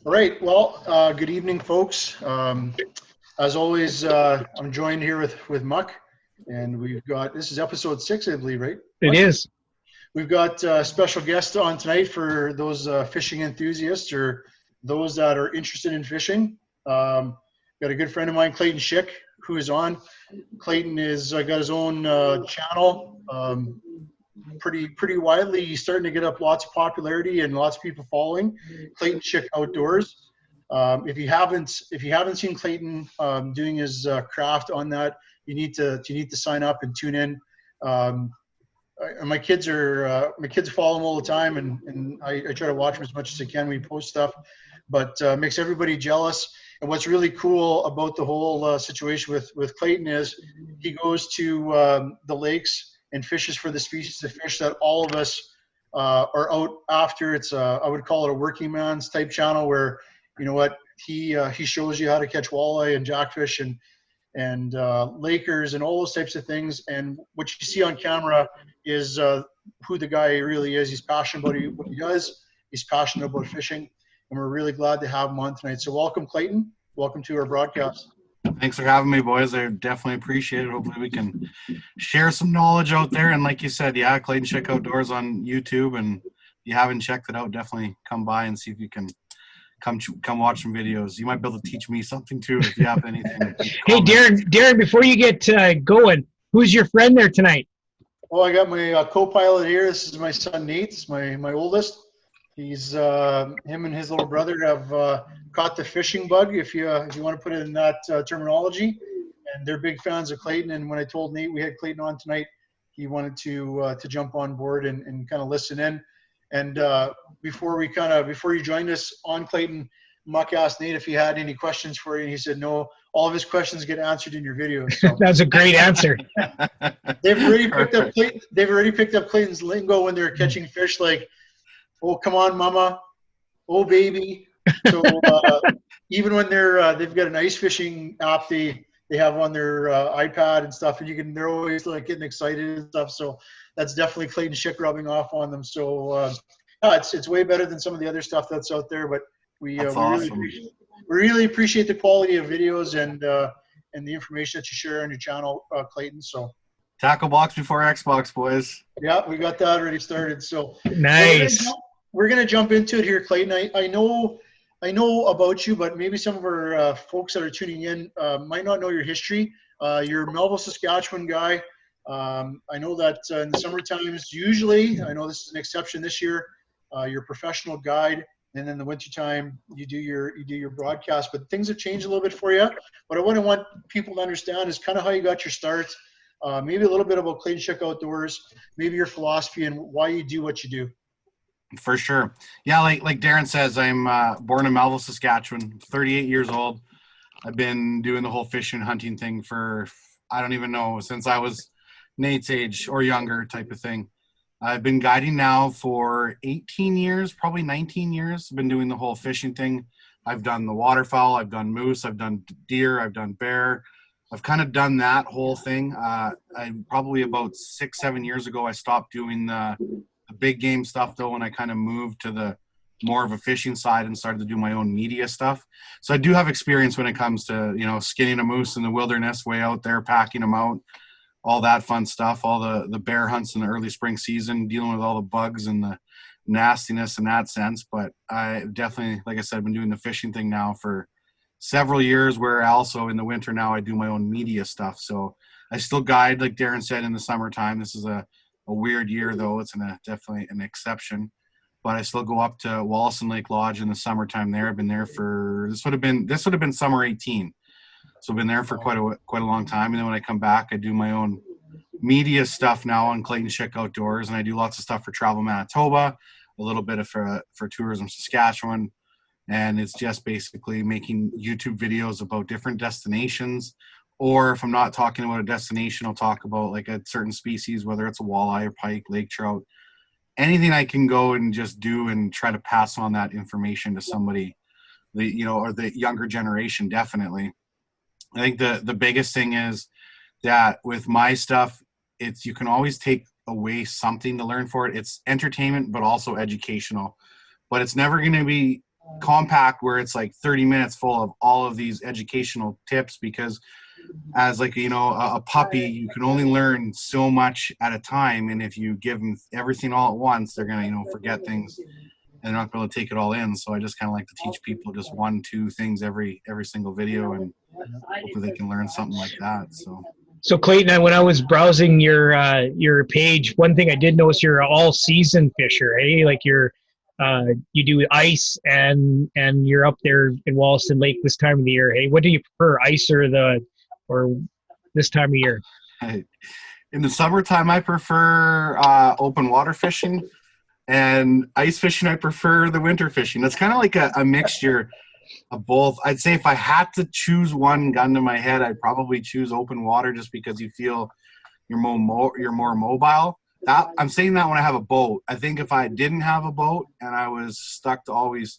All right. Well, good evening, folks. As always, I'm joined here with Muck, and we've got this is episode 6, I believe, right? It is. We've got a special guest on tonight for those fishing enthusiasts or those that are interested in fishing. Got a good friend of mine, Clayton Schick, who is on. Clayton is got his own channel. Pretty widely. He's starting to get up lots of popularity and lots of people following. Clayton Schick Outdoors. If you haven't seen Clayton doing his craft on that, you need to sign up and tune in. My kids follow him all the time, and I try to watch him as much as I can when he posts stuff. But makes everybody jealous. And what's really cool about the whole situation with Clayton is he goes to the lakes and fishes for the species of fish that all of us are out after. It's I would call it a working man's type channel where, you know what, he shows you how to catch walleye and jackfish and lakers and all those types of things. And what you see on camera is who the guy really is. He's passionate about what he does. He's passionate about fishing, and we're really glad to have him on tonight. So welcome, Clayton. Welcome to our broadcast. Thanks for having me, boys. I definitely appreciate it. Hopefully we can share some knowledge out there. And like you said, yeah, Clayton Schick Outdoors on YouTube. And if you haven't checked it out, definitely come by and see if you can come watch some videos. You might be able to teach me something too if you have anything. Hey, Darren, before you get going, who's your friend there tonight? Oh, I got my co-pilot here. This is my son, Nate. It's my oldest. He's him and his little brother have caught the fishing bug, if you want to put it in that terminology, and they're big fans of Clayton. And when I told Nate we had Clayton on tonight, he wanted to jump on board and kind of listen in. And before you joined us on, Clayton, Muck asked Nate if he had any questions for you, and he said no. All of his questions get answered in your videos. So. That's a great answer. They've already picked up Clayton's lingo when they're catching fish, like, "Oh, come on, mama. Oh, baby." So even when they've got an ice fishing app they have on their iPad and stuff, and they're always like getting excited and stuff. So that's definitely Clayton Schick rubbing off on them. So it's way better than some of the other stuff that's out there. But we really appreciate the quality of videos and the information that you share on your channel, Clayton. So. Tackle box before Xbox, boys. Yeah, we got that already started. So nice. We're gonna jump into it here, Clayton. I know about you, but maybe some of our folks that are tuning in might not know your history. You're a Melville, Saskatchewan guy. I know that in the summer times, usually, I know this is an exception this year, you're a professional guide, and in the wintertime, you do your broadcast. But things have changed a little bit for you. What I want people to understand is kind of how you got your start, maybe a little bit about Clayton Schick Outdoors, maybe your philosophy and why you do what you do. For sure. Yeah, like Darren says, I'm born in Melville, Saskatchewan, 38 years old. I've been doing the whole fishing and hunting thing for, I don't even know, since I was Nate's age or younger type of thing. I've been guiding now for 18 years, probably 19 years. I've been doing the whole fishing thing. I've done the waterfowl, I've done moose, I've done deer, I've done bear. I've kind of done that whole thing. I probably about 6-7 years ago, I stopped doing the big game stuff though, when I kind of moved to the more of a fishing side and started to do my own media stuff. So I do have experience when it comes to, skinning a moose in the wilderness, way out there, packing them out, all that fun stuff, all the bear hunts in the early spring season, dealing with all the bugs and the nastiness in that sense. But I definitely, like I said, been doing the fishing thing now for several years, where also in the winter now I do my own media stuff. So I still guide, like Darren said, in the summertime. This is a weird year though. It's definitely an exception, but I still go up to Wollaston Lake Lodge in the summertime there. I've been there for, this would have been summer 18. So I've been there for quite a long time. And then when I come back, I do my own media stuff now on Clayton Schick Outdoors. And I do lots of stuff for Travel Manitoba, a little bit for Tourism Saskatchewan. And it's just basically making YouTube videos about different destinations. Or if I'm not talking about a destination, I'll talk about like a certain species, whether it's a walleye or pike, lake trout, anything I can go and just do and try to pass on that information to somebody, or the younger generation, definitely. I think the biggest thing is that with my stuff, you can always take away something to learn for it. It's entertainment, but also educational. But it's never going to be compact where it's like 30 minutes full of all of these educational tips, because as like, you know, a puppy, you can only learn so much at a time. And if you give them everything all at once, they're going to, you know, forget things and they're not going to take it all in. So I just kind of like to teach people just 1-2 things every single video, and hopefully they can learn something like that. So Clayton, when I was browsing your page, one thing I did notice, you're an all season fisher, hey? Like you do ice and you're up there in Wollaston Lake this time of the year. Hey, what do you prefer, ice or this time of year? In the summertime, I prefer open water fishing, and ice fishing, I prefer the winter fishing. It's kind of like a mixture of both. I'd say if I had to choose one gun to my head, I'd probably choose open water, just because you feel you're more mobile. That, I'm saying that when I have a boat. I think if I didn't have a boat and I was stuck to always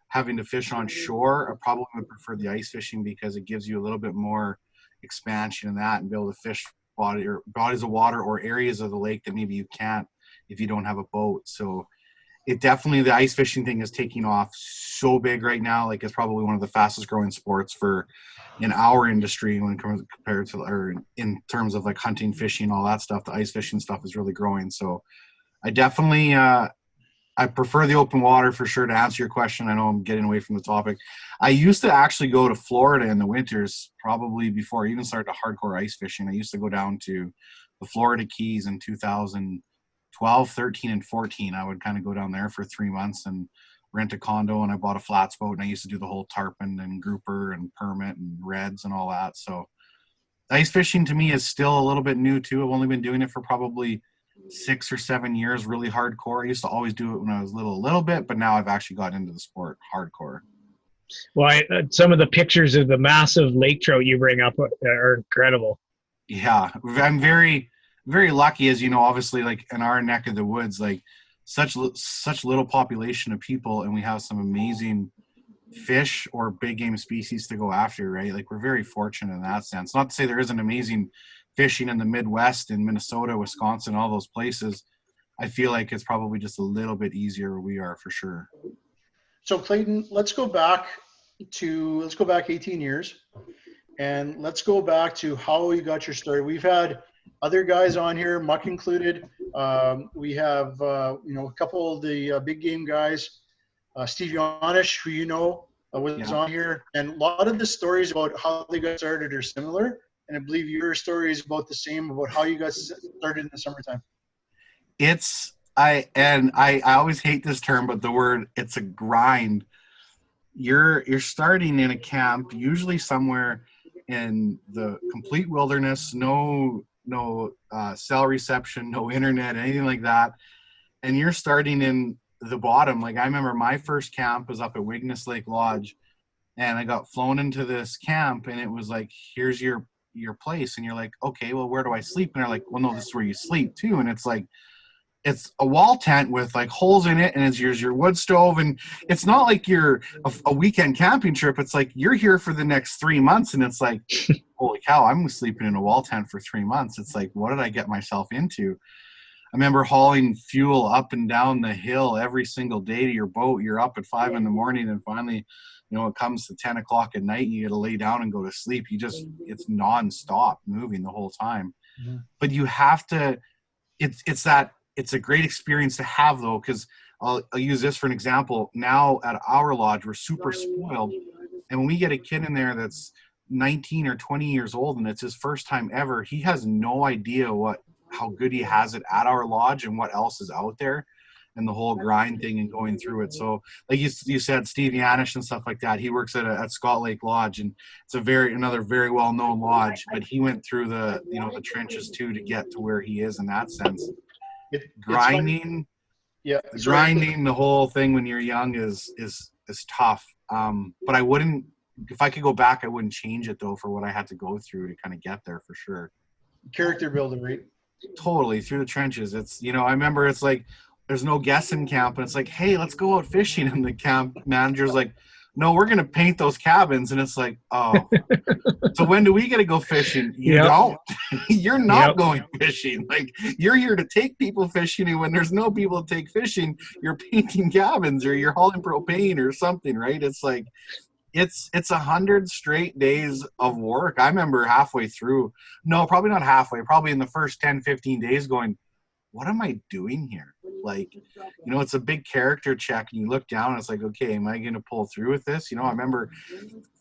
having to fish on shore, I probably would prefer the ice fishing, because it gives you a little bit more expansion in that and be able to fish bodies of water or areas of the lake that maybe you can't if you don't have a boat. So it definitely, the ice fishing thing is taking off so big right now. Like, it's probably one of the fastest growing sports in our industry when it comes compared to, or in terms of like hunting, fishing, all that stuff. The ice fishing stuff is really growing. So I definitely I prefer the open water for sure. To answer your question, I know I'm getting away from the topic. I used to actually go to Florida in the winters, probably before I even started hardcore ice fishing. I used to go down to the Florida Keys in 2012, 13, and 14. I would kind of go down there for 3 months and rent a condo, and I bought a flats boat, and I used to do the whole tarpon and grouper and permit and reds and all that. So ice fishing to me is still a little bit new too. I've only been doing it for probably 6 or 7 years, really hardcore. I used to always do it when I was little bit, but now I've actually got into the sport hardcore. Well, some of the pictures of the massive lake trout you bring up are incredible. Yeah, I'm very, very lucky, as you know, obviously, like in our neck of the woods, like such little population of people, and we have some amazing fish or big game species to go after, right? Like, we're very fortunate in that sense. Not to say there isn't amazing fishing in the Midwest, in Minnesota, Wisconsin, all those places. I feel like it's probably just a little bit easier where we are, for sure. So Clayton, let's go back 18 years, and let's go back to how you got your start. We've had other guys on here, Muck included. We have a couple of the big game guys. Steve Yonish, who was on here, and a lot of the stories about how they got started are similar. And I believe your story is about the same, about how you got started in the summertime. I always hate this term, but it's a grind. You're starting in a camp, usually somewhere in the complete wilderness, no cell reception, no internet, anything like that. And you're starting in the bottom. Like, I remember my first camp was up at Wigness Lake Lodge, and I got flown into this camp, and it was like, here's your place. And you're like, okay, well, where do I sleep? And they're like, well, no, this is where you sleep too. And it's like, it's a wall tent with like holes in it, and it's your wood stove, and it's not like you're a weekend camping trip. It's like you're here for the next 3 months, and it's like, holy cow, I'm sleeping in a wall tent for 3 months. It's like, what did I get myself into? I remember hauling fuel up and down the hill every single day to your boat. You're up at 5 a.m, and finally, it comes to 10 o'clock at night, and you got to lay down and go to sleep. It's nonstop moving the whole time. Mm-hmm. But you have to, it's a great experience to have, though, because I'll use this for an example. Now at our lodge, we're super spoiled. And when we get a kid in there that's 19 or 20 years old and it's his first time ever, he has no idea how good he has it at our lodge and what else is out there, and the whole grind thing and going through it. So like you said, Steve Yanish and stuff like that, he works at Scott Lake Lodge, and it's another very well-known lodge, but he went through the trenches too to get to where he is in that sense. Grinding the whole thing when you're young is tough. But I wouldn't, if I could go back, I wouldn't change it though, for what I had to go through to kind of get there, for sure. Character building, right? Totally, through the trenches. It's, I remember it's like, there's no guests in camp, and it's like, hey, let's go out fishing. And the camp manager's like, no, we're going to paint those cabins. And it's like, oh, so when do we get to go fishing? You don't. You're not going fishing. Like, you're here to take people fishing, and when there's no people to take fishing, you're painting cabins or you're hauling propane or something, right? It's like, it's 100 straight days of work. I remember halfway through, no, probably not halfway, probably in the first 10, 15 days going, what am I doing here? Like, it's a big character check, and you look down and it's like, okay, am I going to pull through with this? I remember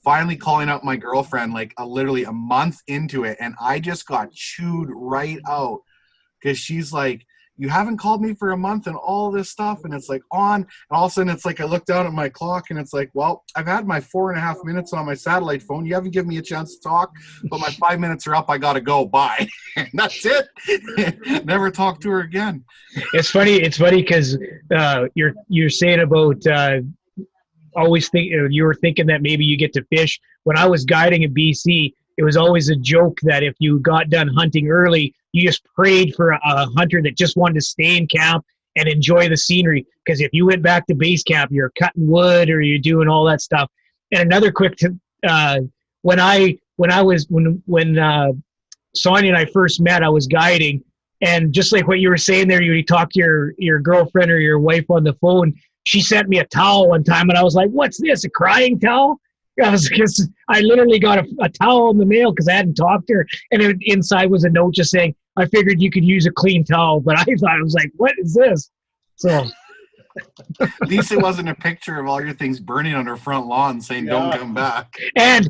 finally calling up my girlfriend, like literally a month into it, and I just got chewed right out because she's like, you haven't called me for a month and all this stuff. And it's like on, and all of a sudden it's like, I look down at my clock and it's like, well, I've had my 4.5 minutes on my satellite phone. You haven't given me a chance to talk, but my 5 minutes are up. I got to go. Bye. And that's it. Never talk to her again. It's funny because you're saying about always think you were thinking that maybe you get to fish. When I was guiding in BC, it was always a joke that if you got done hunting early, you just prayed for a hunter that just wanted to stay in camp and enjoy the scenery. Because if you went back to base camp, you're cutting wood or you're doing all that stuff. And another quick, when Sonia and I first met, I was guiding, and just like what you were saying there, you talk to your girlfriend or your wife on the phone. She sent me a towel one time, and I was like, "What's this? A crying towel?" I literally got a towel in the mail because I hadn't talked to her, and inside was a note just saying, "I figured you could use a clean towel," but I thought, I was like, "What is this?" So at least it wasn't a picture of all your things burning on her front lawn saying, "Don't come back." And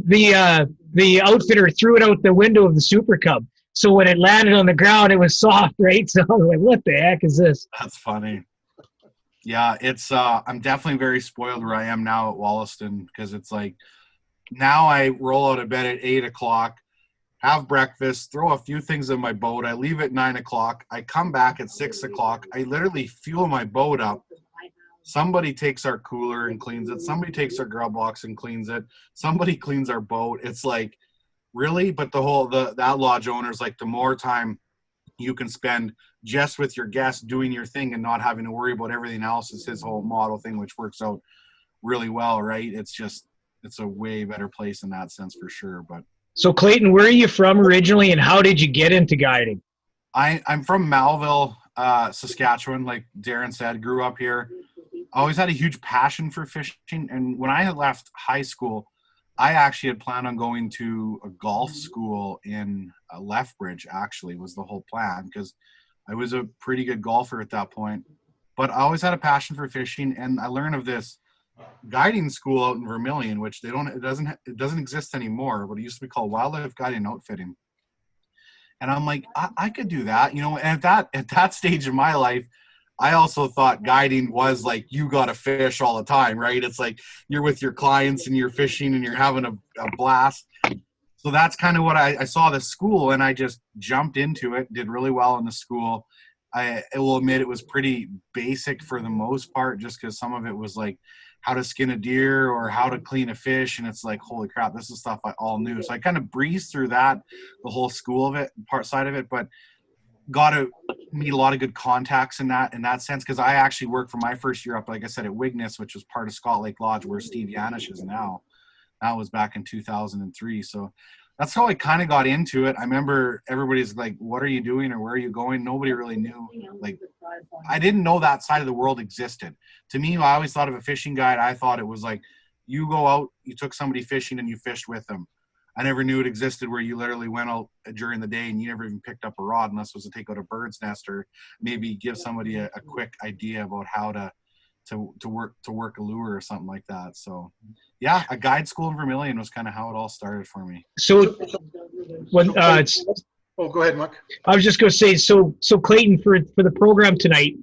the outfitter threw it out the window of the Super Cub, so when it landed on the ground, it was soft, right? So I was like, "What the heck is this?" That's funny. Yeah, it's I'm definitely very spoiled where I am now at Wollaston, because it's like now I roll out of bed at 8 o'clock, have breakfast, throw a few things in my boat. I leave at 9 o'clock. I come back at 6 o'clock. I literally fuel my boat up. Somebody takes our cooler and cleans it. Somebody takes our grub box and cleans it. Somebody cleans our boat. It's like, really? But that lodge owner's like, the more time you can spend just with your guests doing your thing and not having to worry about everything else is his whole model thing, which works out really well, right? It's a way better place in that sense for sure. But so Clayton, where are you from originally, and how did you get into guiding? I'm from Malville, Saskatchewan, like Darren said, grew up here. I always had a huge passion for fishing, and when I had left high school, I actually had planned on going to a golf school in Lethbridge, actually, was the whole plan, because I was a pretty good golfer at that point. But I always had a passion for fishing, and I learned of this guiding school out in Vermilion, which it doesn't exist anymore, but it used to be called Wildlife Guiding and Outfitting. And I'm like, I could do that, and at that stage in my life, I also thought guiding was like, you got to fish all the time, right? It's like you're with your clients and you're fishing and you're having a blast. So that's kind of what I saw the school, and I just jumped into it, did really well in the school. I will admit it was pretty basic for the most part, just because some of it was like how to skin a deer or how to clean a fish. And it's like, holy crap, this is stuff I all knew. So I kind of breezed through that, the whole school of it, side of it, but got to meet a lot of good contacts in that sense, because I actually worked for my first year up, like I said, at Wigness, which was part of Scott Lake Lodge, where Steve Yanish is now. That was back in 2003. So that's how I kind of got into it. I remember everybody's like, what are you doing or where are you going? Nobody really knew. Like, I didn't know that side of the world existed. To me, I always thought of a fishing guide. I thought it was like, you go out, you took somebody fishing and you fished with them. I never knew it existed where you literally went out during the day and you never even picked up a rod unless it was to take out a bird's nest or maybe give somebody a quick idea about how to work a lure or something like that. So yeah, a guide school in Vermilion was kind of how it all started for me. So when go ahead, Mark. I was just going to say, so Clayton, for the program tonight,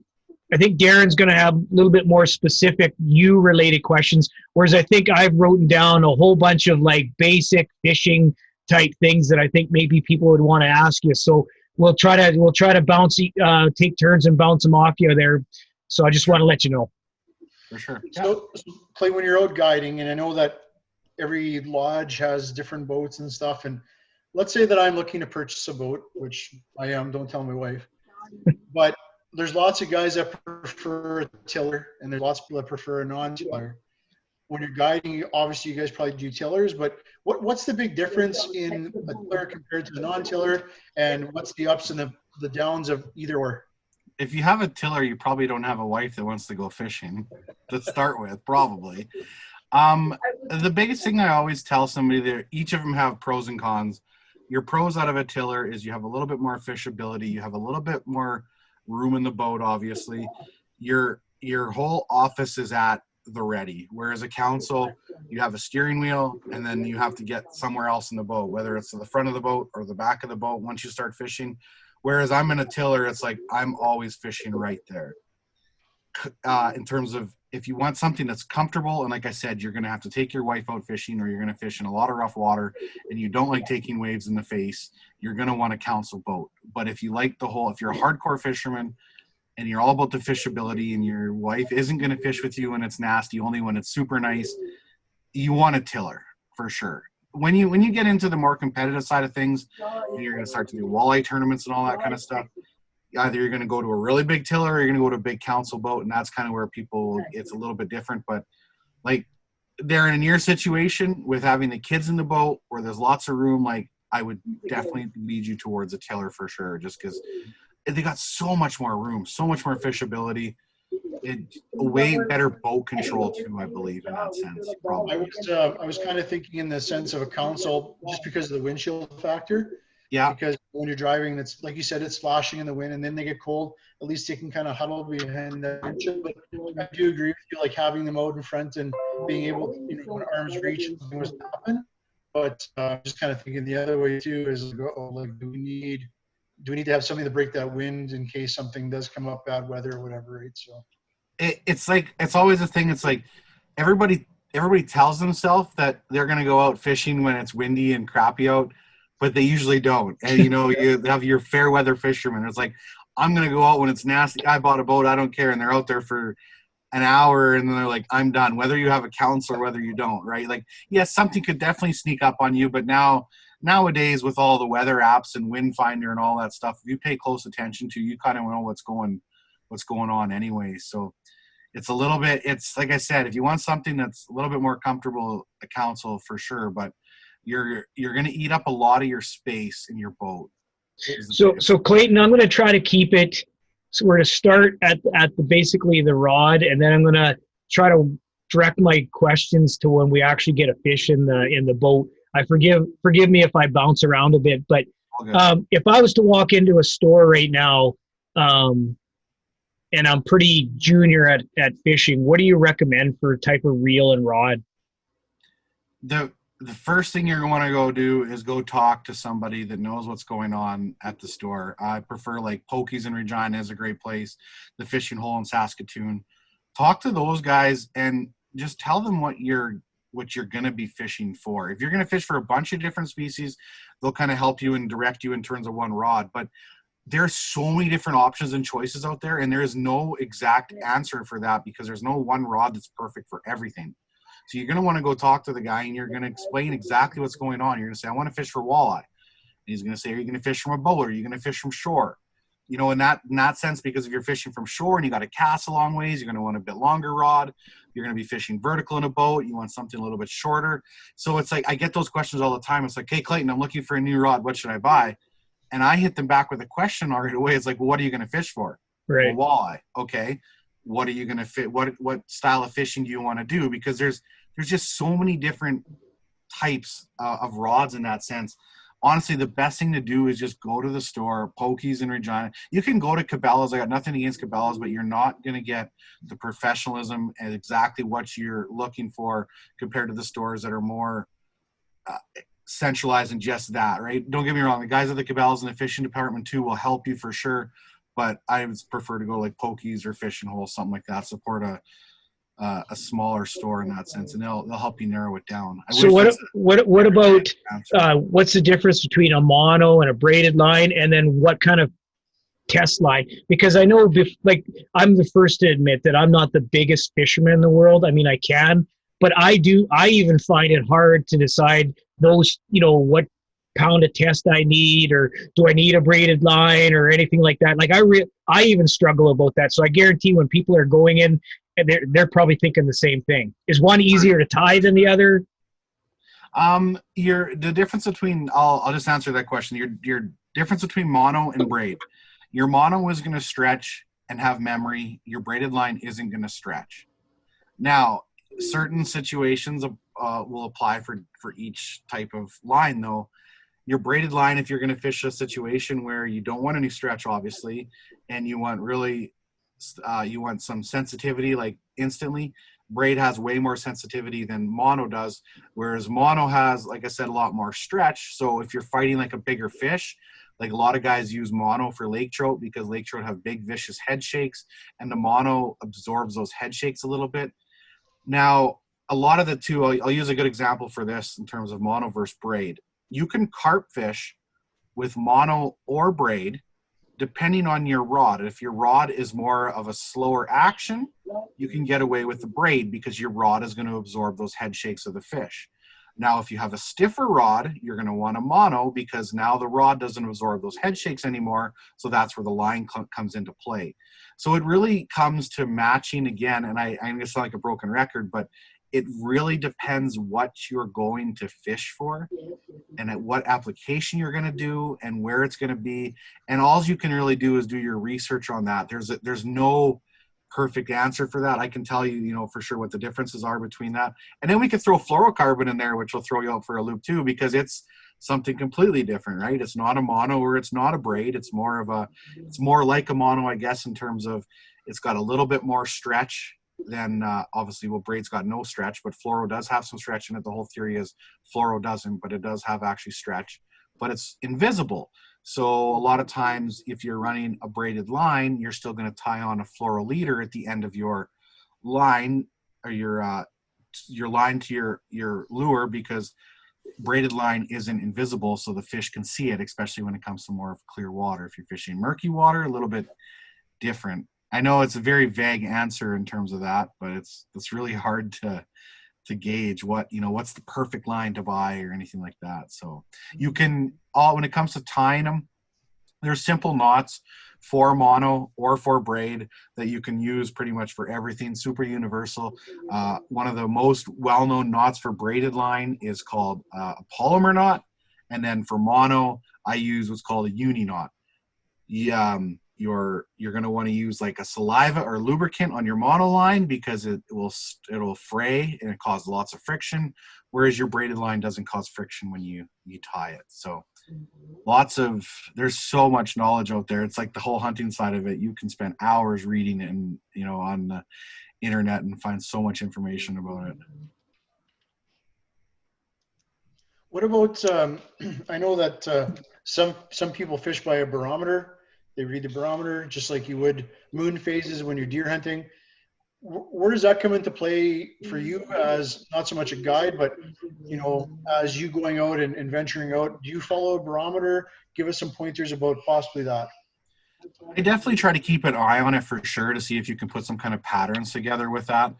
I think Darren's going to have a little bit more specific you-related questions, whereas I think I've written down a whole bunch of like basic fishing type things that I think maybe people would want to ask you. So we'll try to bounce, take turns and bounce them off you there. So I just want to let you know. For sure. So Clay, when you're out guiding, and I know that every lodge has different boats and stuff, and let's say that I'm looking to purchase a boat, which I am, don't tell my wife, but there's lots of guys that prefer a tiller, and there's lots of people that prefer a non-tiller. when you're guiding, obviously you guys probably do tillers, but what's the big difference in a tiller compared to the non-tiller, and what's the ups and the downs of either or? If you have a tiller, you probably don't have a wife that wants to go fishing to start with, probably. The biggest thing I always tell somebody that each of them have pros and cons. Your pros out of a tiller is you have a little bit more fishability. You have a little bit more room in the boat, obviously. Your whole office is at the ready. Whereas a council, you have a steering wheel and then you have to get somewhere else in the boat, whether it's to the front of the boat or the back of the boat once you start fishing. Whereas I'm in a tiller, it's like I'm always fishing right there. In terms of if you want something that's comfortable, and like I said, you're going to have to take your wife out fishing or you're going to fish in a lot of rough water and you don't like taking waves in the face, you're going to want a council boat. But if you like if you're a hardcore fisherman and you're all about the fishability and your wife isn't going to fish with you when it's nasty, only when it's super nice, you want a tiller for sure. When you get into the more competitive side of things and you're going to start to do walleye tournaments and all that kind of stuff, either you're going to go to a really big tiller or you're going to go to a big council boat, and that's kind of where it's a little bit different. But like Darren, in your situation with having the kids in the boat where there's lots of room, like I would definitely lead you towards a tiller for sure, just because they got so much more room, so much more fishability. A way better boat control too, I believe, in that sense. Probably. I was kind of thinking in the sense of a council, just because of the windshield factor. Yeah. Because when you're driving, it's like you said, it's sloshing in the wind, and then they get cold. At least they can kind of huddle behind the windshield. But I do agree with you, like having them out in front and being able to, when arms reach, something was to happen. But just kind of thinking the other way too is like, do we need to have something to break that wind in case something does come up, bad weather or whatever, right? So. It's like it's always a thing. It's like everybody tells themselves that they're going to go out fishing when it's windy and crappy out, but they usually don't. And you have your fair weather fishermen. It's like, I'm going to go out when it's nasty. I bought a boat. I don't care. And they're out there for an hour and then they're like, I'm done. Whether you have a council or whether you don't, right? Like, yes, something could definitely sneak up on you, but nowadays with all the weather apps and wind finder and all that stuff, if you pay close attention to, you kind of know what's going on anyway. So it's a little bit, it's like I said, if you want something that's a little bit more comfortable, a council for sure, but you're going to eat up a lot of your space in your boat. So Clayton, I'm going to try to keep it. So we're going to start at basically the rod, and then I'm going to try to direct my questions to when we actually get a fish in the boat. I forgive me if I bounce around a bit, but if I was to walk into a store right now, and I'm pretty junior at fishing, what do you recommend for type of reel and rod? The first thing you're going to want to go do is go talk to somebody that knows what's going on at the store. I prefer like Pokies in Regina is a great place, the Fishing Hole in Saskatoon. Talk to those guys and just tell them what you're going to be fishing for. If you're going to fish for a bunch of different species, they'll kind of help you and direct you in terms of one rod. But there's so many different options and choices out there, and there is no exact answer for that because there's no one rod that's perfect for everything. So you're going to want to go talk to the guy and you're going to explain exactly what's going on. You're going to say, I want to fish for walleye. And he's going to say, are you going to fish from a boat or are you going to fish from shore? In that sense, because if you're fishing from shore and you got to cast a long ways, you're going to want a bit longer rod. You're going to be fishing vertical in a boat. You want something a little bit shorter. So it's like, I get those questions all the time. It's like, hey, Clayton, I'm looking for a new rod. What should I buy? And I hit them back with a question right away. It's like, well, what are you going to fish for? Right. Well, walleye. Okay. What are you going to fit? What style of fishing do you want to do? Because there's just so many different types of rods in that sense. Honestly, the best thing to do is just go to the store, Pokies in Regina. You can go to Cabela's. I got nothing against Cabela's, but you're not going to get the professionalism and exactly what you're looking for compared to the stores that are more centralized in just that, right? Don't get me wrong. The guys at the Cabela's and the fishing department too will help you for sure, but I would prefer to go like Pokies or Fishing Hole, something like that. Support a smaller store in that sense, and they'll help you narrow it down. So what about what's the difference between a mono and a braided line, and then what kind of test line? Because I know, like, I'm the first to admit that I'm not the biggest fisherman in the world. I mean, I can, but I even find it hard to decide those, what pound of test I need, or do I need a braided line or anything like that? Like I even struggle about that. So I guarantee when people are going in, and they're probably thinking the same thing. Is one easier to tie than the other? The difference between, I'll just answer that question. Your difference between mono and braid. Your mono is going to stretch and have memory. Your braided line isn't going to stretch. Now, certain situations will apply for each type of line, though. Your braided line, if you're going to fish a situation where you don't want any stretch, obviously, and you want you want some sensitivity, like instantly, braid has way more sensitivity than mono does, whereas mono has, like I said, a lot more stretch. So if you're fighting like a bigger fish, like a lot of guys use mono for lake trout because lake trout have big vicious head shakes, and the mono absorbs those head shakes a little bit. Now, a lot of the two, I'll use a good example for this in terms of mono versus braid. You can carp fish with mono or braid depending on your rod. If your rod is more of a slower action, you can get away with the braid because your rod is going to absorb those head shakes of the fish. Now, if you have a stiffer rod, you're going to want a mono because now the rod doesn't absorb those head shakes anymore. So that's where the line comes into play. So it really comes to matching again, and I'm going to sound like a broken record, but it really depends what you're going to fish for and at what application you're going to do and where it's going to be. And all you can really do is do your research on that. There's no perfect answer for that. I can tell you, for sure what the differences are between that. And then we could throw fluorocarbon in there, which will throw you out for a loop too, because it's something completely different, right? It's not a mono or it's not a braid. It's more like a mono, I guess, in terms of it's got a little bit more stretch than obviously, braid's got no stretch, but fluoro does have some stretch in it. The whole theory is fluoro doesn't, but it does have actually stretch, but it's invisible. So a lot of times if you're running a braided line, you're still going to tie on a fluoro leader at the end of your line or your line to your lure, because braided line isn't invisible, so the fish can see it, especially when it comes to more of clear water. If you're fishing murky water, a little bit different. I know it's a very vague answer in terms of that, but it's really hard to gauge what's the perfect line to buy or anything like that. So you can when it comes to tying them, there's simple knots for mono or for braid that you can use pretty much for everything. Super universal. One of the most well-known knots for braided line is called a polymer knot, and then for mono, I use what's called a uni knot. You're going to want to use like a saliva or lubricant on your mono line because it'll fray and it causes lots of friction, whereas your braided line doesn't cause friction when you tie it. So there's so much knowledge out there. It's like the whole hunting side of it. You can spend hours reading it and on the internet and find so much information about it. What about I know that some people fish by a barometer. They read the barometer just like you would moon phases when you're deer hunting. Where does that come into play for you as not so much a guide, but as you going out and venturing out? Do you follow a barometer? Give us some pointers about possibly that. I definitely try to keep an eye on it for sure to see if you can put some kind of patterns together with that.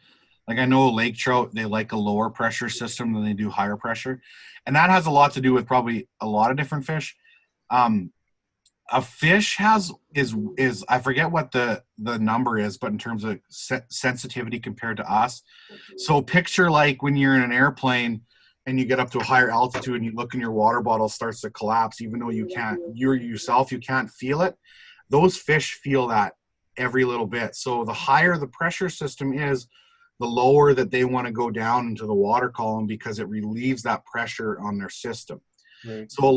Like I know lake trout, they like a lower pressure system than they do higher pressure. And that has a lot to do with probably a lot of different fish. A fish is I forget what the number is, but in terms of sensitivity compared to us. So picture like when you're in an airplane and you get up to a higher altitude and you look and your water bottle starts to collapse, even though you can't feel it. Those fish feel that every little bit. So the higher the pressure system is, the lower that they want to go down into the water column because it relieves that pressure on their system. Right. So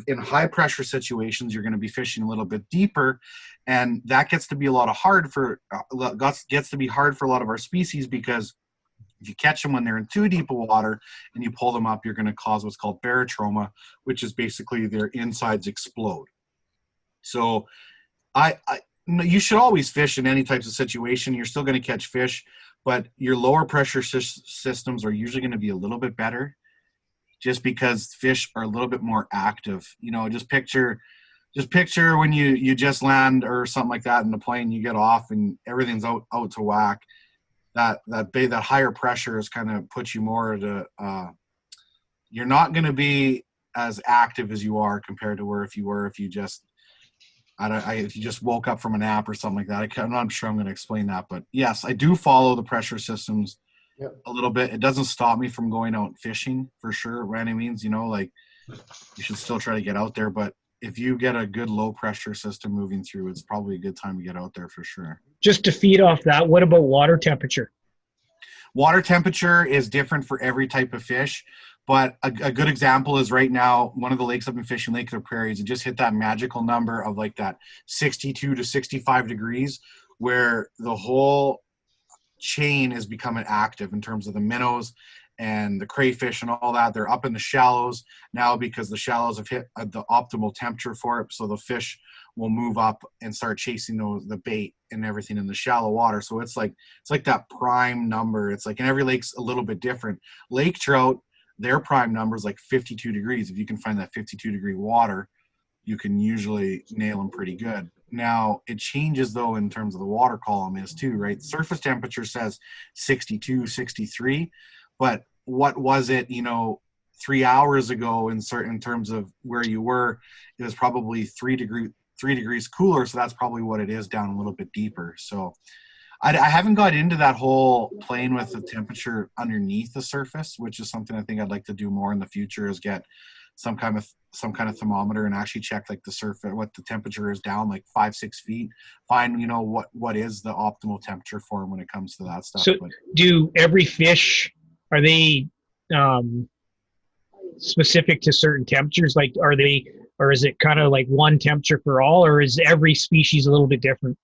in high pressure situations, you're going to be fishing a little bit deeper, and that gets to be hard for a lot of our species, because if you catch them when they're in too deep of water and you pull them up, you're going to cause what's called barotrauma, which is basically their insides explode. So you should always fish in any types of situation. You're still going to catch fish, but your lower pressure systems are usually going to be a little bit better, just because fish are a little bit more active. Just picture when you just land or something like that in the plane, you get off and everything's out to whack. That higher pressure is kind of puts you more to, you're not going to be as active as you are compared to where if you just if you just woke up from a nap or something like that. I'm not sure I'm going to explain that, but yes, I do follow the pressure systems a little bit. It doesn't stop me from going out fishing for sure by any means, like you should still try to get out there, but if you get a good low pressure system moving through, it's probably a good time to get out there for sure. Just to feed off that, what about water temperature? Water temperature is different for every type of fish, but a good example is right now, one of the lakes I've been fishing, Lake of the Prairies, it just hit that magical number of like that 62 to 65 degrees where the whole chain is becoming active in terms of the minnows and the crayfish and all that. They're up in the shallows now because the shallows have hit the optimal temperature for it. So the fish will move up and start chasing the bait and everything in the shallow water. So it's like that prime number. It's like, and every lake's a little bit different. Lake trout, their prime number is like 52 degrees. If you can find that 52 degree water, you can usually nail them pretty good. Now it changes though in terms of the water column is too, right? Surface temperature says 62, 63. But what was it, 3 hours ago in terms of where you were? It was probably 3 degrees cooler. So that's probably what it is down a little bit deeper. So I haven't got into that whole playing with the temperature underneath the surface, which is something I think I'd like to do more in the future, is get some kind of thermometer and actually check like the surface, what the temperature is down like 5-6 feet. Find what is the optimal temperature for them when it comes to that stuff. So do every fish, are they specific to certain temperatures? Like or is it kind of like one temperature for all, or is every species a little bit different?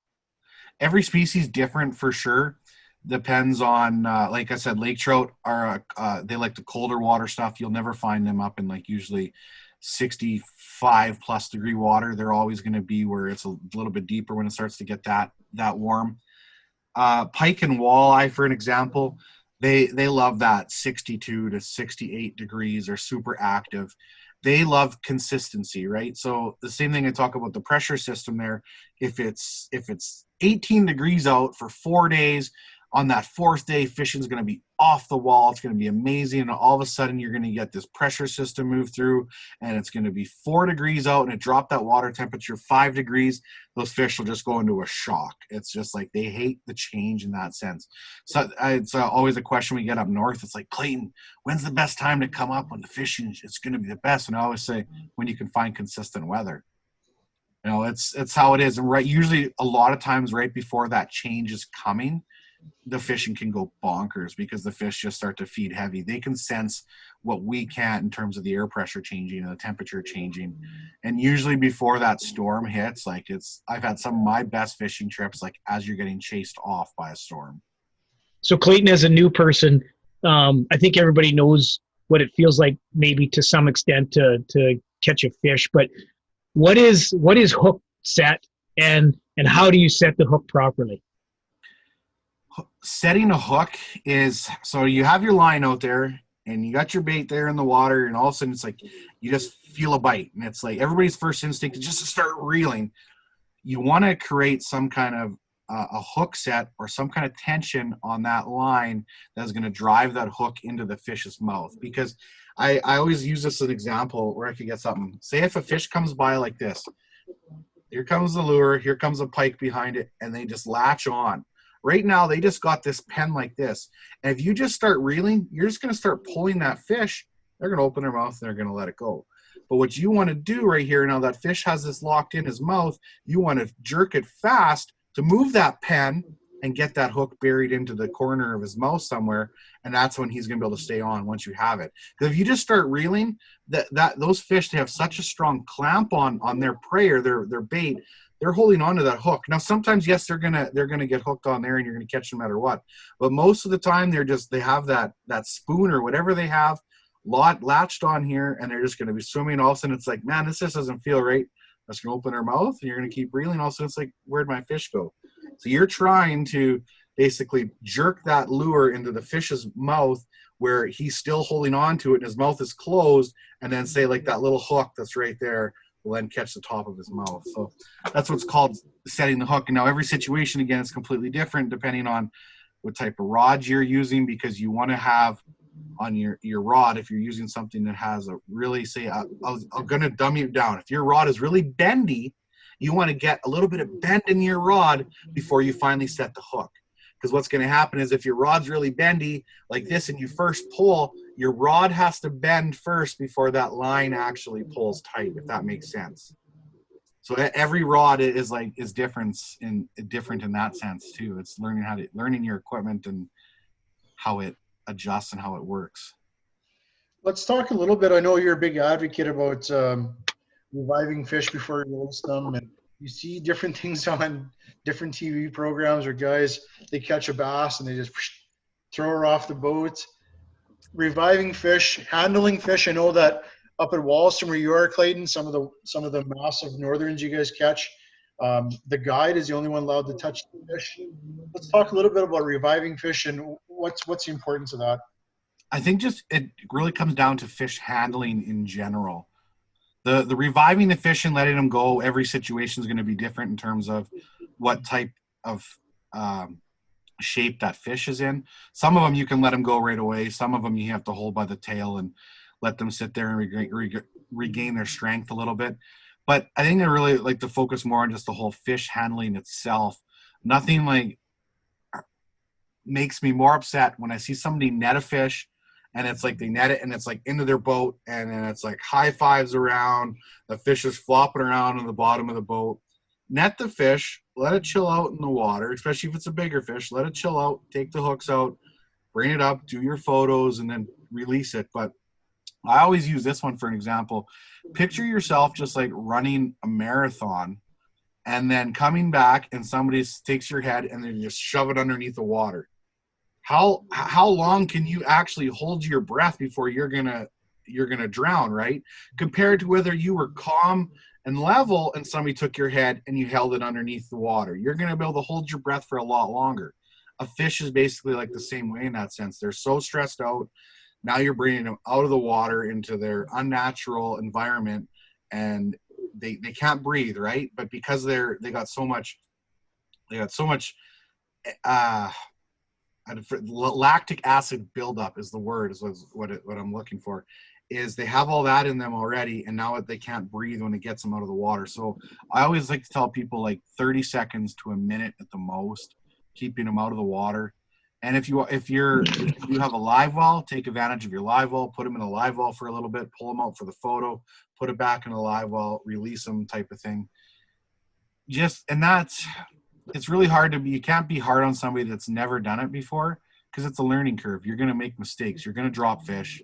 Every species different for sure. Depends on, like I said, lake trout are, they like the colder water stuff. You'll never find them up in like usually 65 plus degree water. They're always going to be where it's a little bit deeper when it starts to get that warm. Pike and walleye, for an example, they love that 62 to 68 degrees. Are super active. They love consistency, right? So the same thing I talk about the pressure system there. If it's 18 degrees out for 4 days, on that fourth day, fishing is going to be off the wall. It's going to be amazing. And all of a sudden, you're going to get this pressure system move through, and it's going to be 4 degrees out, and it dropped that water temperature 5 degrees. Those fish will just go into a shock. It's just like they hate the change in that sense. So it's always a question we get up north. It's like, Clayton, when's the best time to come up when the fishing it's going to be the best? And I always say, when you can find consistent weather. It's how it is. And usually a lot of times right before that change is coming, the fishing can go bonkers because the fish just start to feed heavy. They can sense what we can't in terms of the air pressure changing and the temperature changing. And usually before that storm hits, I've had some of my best fishing trips, like as you're getting chased off by a storm. So Clayton, as a new person, I think everybody knows what it feels like maybe to some extent to catch a fish, but what is hook set and how do you set the hook properly? Setting a hook is, so you have your line out there and you got your bait there in the water, and all of a sudden it's like you just feel a bite, and it's like everybody's first instinct is just to start reeling. You want to create some kind of a hook set or some kind of tension on that line that's going to drive that hook into the fish's mouth. Because I always use this as an example where I could get something. Say if a fish comes by like this, here comes the lure, here comes a pike behind it, and they just latch on. Right now, they just got this pen like this. And if you just start reeling, you're just going to start pulling that fish. They're going to open their mouth and they're going to let it go. But what you want to do right here, now that fish has this locked in his mouth, you want to jerk it fast to move that pen and get that hook buried into the corner of his mouth somewhere. And that's when he's going to be able to stay on once you have it. Because if you just start reeling, those fish, they have such a strong clamp on their prey or their bait. They're holding on to that hook. Now, sometimes, yes, they're gonna get hooked on there, and you're gonna catch them no matter what. But most of the time, they have that spoon or whatever they have latched on here, and they're just gonna be swimming. All of a sudden, it's like, man, this just doesn't feel right. That's gonna open their mouth, and you're gonna keep reeling. All of a sudden, it's like, where'd my fish go? So you're trying to basically jerk that lure into the fish's mouth where he's still holding on to it, and his mouth is closed, and then say like that little hook that's right there will then catch the top of his mouth. So that's what's called setting the hook. And now every situation, again, is completely different depending on what type of rod you're using, because you want to have on your rod. If you're using something that has a really, say, I'm going to dumb you down. If your rod is really bendy, you want to get a little bit of bend in your rod before you finally set the hook. Because what's going to happen is if your rod's really bendy like this and you first pull, your rod has to bend first before that line actually pulls tight, if that makes sense. So every rod is different in that sense too. It's learning your equipment and how it adjusts and how it works. Let's talk a little bit. I know you're a big advocate about reviving fish before you release them, and you see different things on different TV programs where guys, they catch a bass and they just throw her off the boat. Reviving fish, handling fish. I know that up at Wallaston where you are, Clayton, some of the massive northerns you guys catch, the guide is the only one allowed to touch the fish. Let's talk a little bit about reviving fish and what's the importance of that. I think just it really comes down to fish handling in general. The reviving the fish and letting them go, every situation is going to be different in terms of what type of shape that fish is in. Some of them you can let them go right away. Some of them you have to hold by the tail and let them sit there and regain their strength a little bit. But I think I really like to focus more on just the whole fish handling itself. Nothing like makes me more upset when I see somebody net a fish and it's like they net it and it's like into their boat and then it's like high fives around, the fish is flopping around on the bottom of the boat. Net the fish, let it chill out in the water, especially if it's a bigger fish. Let it chill out, take the hooks out, bring it up, do your photos, and then release it. But I always use this one for an example. Picture yourself just like running a marathon and then coming back and somebody takes your head and then just shove it underneath the water. How long can you actually hold your breath before you're gonna drown, right? Compared to whether you were calm and level and somebody took your head and you held it underneath the water. You're gonna be able to hold your breath for a lot longer. A fish is basically like the same way in that sense. They're so stressed out. Now you're bringing them out of the water into their unnatural environment and they can't breathe, right? But because they got so much lactic acid buildup is the word, is what I'm looking for, is they have all that in them already, and now they can't breathe when it gets them out of the water. So I always like to tell people like 30 seconds to a minute at the most, keeping them out of the water. And if you have a live well, take advantage of your live well, put them in a live well for a little bit, pull them out for the photo, put it back in a live well, release them, type of thing. It's really hard you can't be hard on somebody that's never done it before, because it's a learning curve. You're going to make mistakes. You're going to drop fish.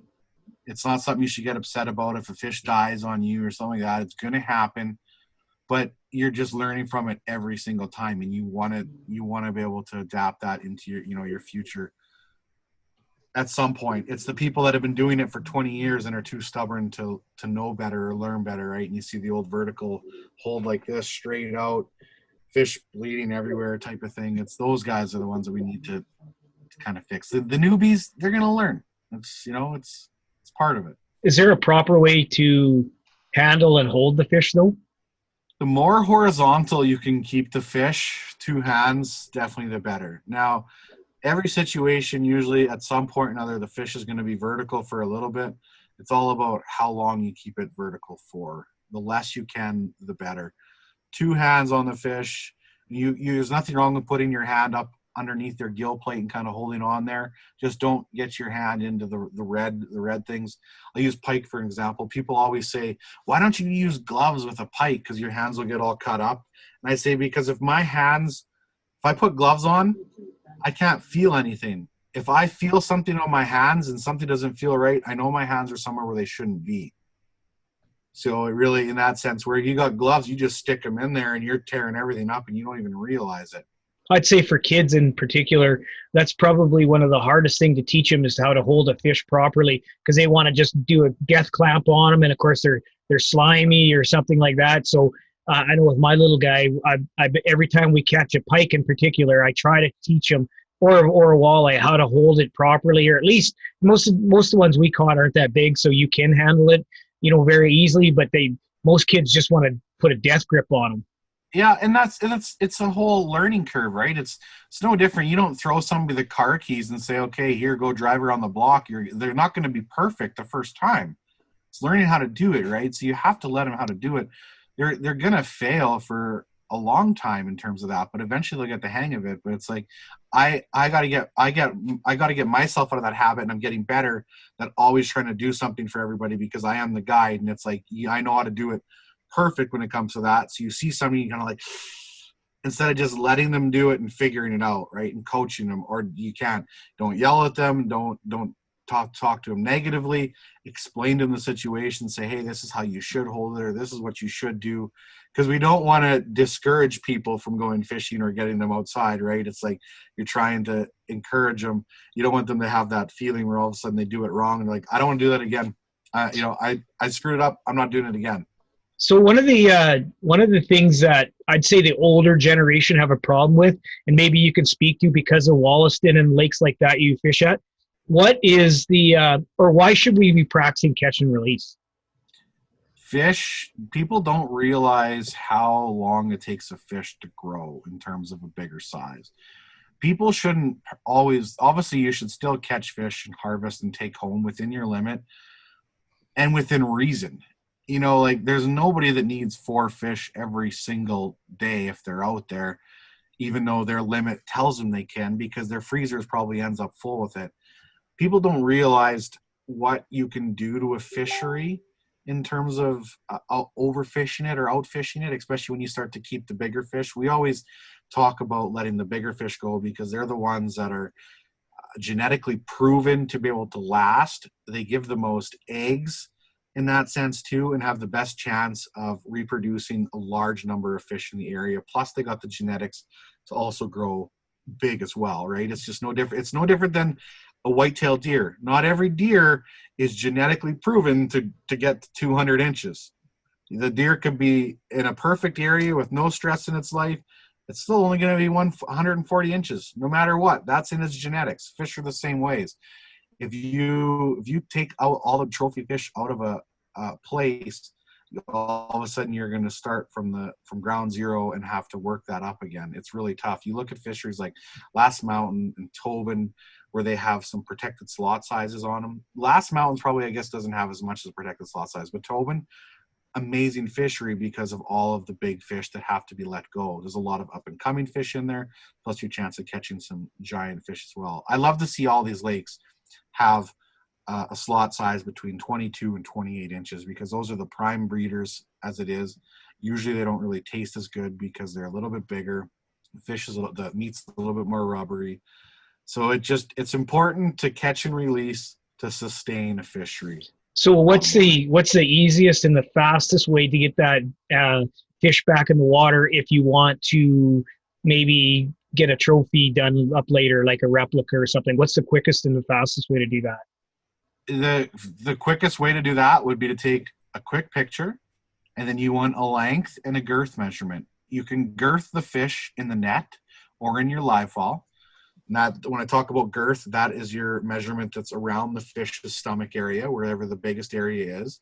It's not something you should get upset about if a fish dies on you or something like that. It's going to happen, but you're just learning from it every single time, and you want to be able to adapt that into your future. At some point, it's the people that have been doing it for 20 years and are too stubborn to know better or learn better, right? And you see the old vertical hold like this, straight out, fish bleeding everywhere type of thing. It's those guys are the ones that we need to kind of fix. The newbies, they're going to learn. It's part of it. Is there a proper way to handle and hold the fish though? The more horizontal you can keep the fish, 2 hands, definitely the better. Now, every situation, usually at some point or another, the fish is going to be vertical for a little bit. It's all about how long you keep it vertical for. The less you can, the better. 2 hands on the fish. There's nothing wrong with putting your hand up underneath their gill plate and kind of holding on there. Just don't get your hand into the red things. I'll use pike for example. People always say, why don't you use gloves with a pike, because your hands will get all cut up? And I say, because if I put gloves on, I can't feel anything. If I feel something on my hands and something doesn't feel right, I know my hands are somewhere where they shouldn't be. So it really, in that sense, where you got gloves, you just stick them in there and you're tearing everything up and you don't even realize it. I'd say for kids in particular, that's probably one of the hardest things to teach them, is how to hold a fish properly, because they want to just do a death clamp on them, and of course they're slimy or something like that. So I know with my little guy, I every time we catch a pike in particular, I try to teach him, or a walleye, how to hold it properly, or at least most of the ones we caught aren't that big, so you can handle it very easily. But most kids just want to put a death grip on them. Yeah, and it's a whole learning curve, right? It's no different. You don't throw somebody the car keys and say, okay, here, go drive around the block. They're not going to be perfect the first time. It's learning how to do it, right? So you have to let them how to do it. They're going to fail for a long time in terms of that, but eventually they'll get the hang of it. But it's like I got to get myself out of that habit, and I'm getting better at always trying to do something for everybody because I am the guide, and it's like, yeah, I know how to do it perfect when it comes to that. So you see somebody, you kind of like, instead of just letting them do it and figuring it out, right, and coaching them, or don't yell at them, don't talk to them negatively, explain to them the situation, say, hey, this is how you should hold it, or this is what you should do, because we don't want to discourage people from going fishing or getting them outside, right? It's like you're trying to encourage them. You don't want them to have that feeling where all of a sudden they do it wrong and like, I don't want to do that again. I screwed it up. I'm not doing it again. So one of the things that I'd say the older generation have a problem with, and maybe you can speak to because of Wollaston and lakes like that you fish at, what is or why should we be practicing catch and release? People don't realize how long it takes a fish to grow in terms of a bigger size. People shouldn't obviously you should still catch fish and harvest and take home within your limit and within reason. Like there's nobody that needs 4 fish every single day if they're out there, even though their limit tells them they can, because their freezers probably ends up full with it. People don't realize what you can do to a fishery in terms of overfishing it or outfishing it, especially when you start to keep the bigger fish. We always talk about letting the bigger fish go because they're the ones that are genetically proven to be able to last. They give the most eggs in that sense too, and have the best chance of reproducing a large number of fish in the area. Plus they got the genetics to also grow big as well, right? It's just no different. It's no different than a white-tailed deer. Not every deer is genetically proven to get to 200 inches. The deer could be in a perfect area with no stress in its life. It's still only going to be 140 inches, no matter what. That's in its genetics. Fish are the same ways. If you take out all the trophy fish out of a place, all of a sudden you're going to start from ground zero and have to work that up again. It's really tough. You look at fisheries like Last Mountain and Tobin, where they have some protected slot sizes on them. Last Mountain's probably, I guess, doesn't have as much as a protected slot size, but Tobin, amazing fishery because of all of the big fish that have to be let go. There's a lot of up and coming fish in there, plus your chance of catching some giant fish as well. I love to see all these lakes have a slot size between 22 and 28 inches because those are the prime breeders as it is. Usually they don't really taste as good because they're a little bit bigger. The meat's a little bit more rubbery. So it's important to catch and release to sustain a fishery. So what's the easiest and the fastest way to get that fish back in the water if you want to maybe get a trophy done up later, like a replica or something? What's the quickest and the fastest way to do that? The quickest way to do that would be to take a quick picture, and then you want a length and a girth measurement. You can girth the fish in the net or in your live fall. When I talk about girth, that is your measurement that's around the fish's stomach area, wherever the biggest area is.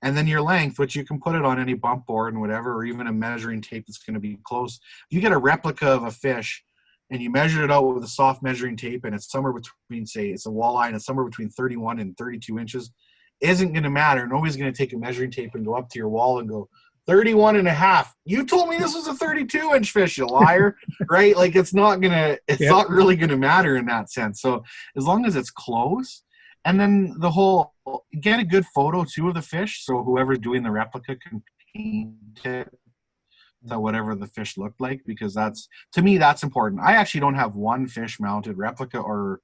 And then your length, which you can put it on any bump board and whatever, or even a measuring tape that's going to be close. You get a replica of a fish and you measure it out with a soft measuring tape, and it's somewhere between, say, it's a walleye, and it's somewhere between 31 and 32 inches, isn't going to matter. Nobody's going to take a measuring tape and go up to your wall and go, 31 and a half. You told me this was a 32-inch fish, you liar, right? Like it's not not really going to matter in that sense. So as long as it's close, and then get a good photo too of the fish. So whoever's doing the replica can paint it to whatever the fish looked like, because to me, that's important. I actually don't have one fish mounted replica or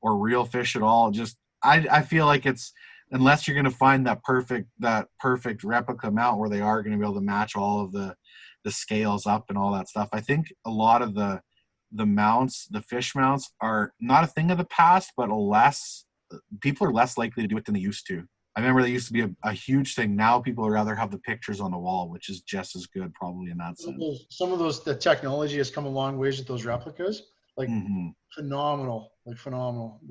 real fish at all. Just, I feel like it's, unless you're going to find that perfect replica mount where they are going to be able to match all of the scales up and all that stuff. I think a lot of the mounts, the fish mounts, are not a thing of the past, but people are less likely to do it than they used to. I remember they used to be a huge thing. Now people would rather have the pictures on the wall, which is just as good probably in that sense. Some of those, the technology has come a long ways with those replicas. Like phenomenal.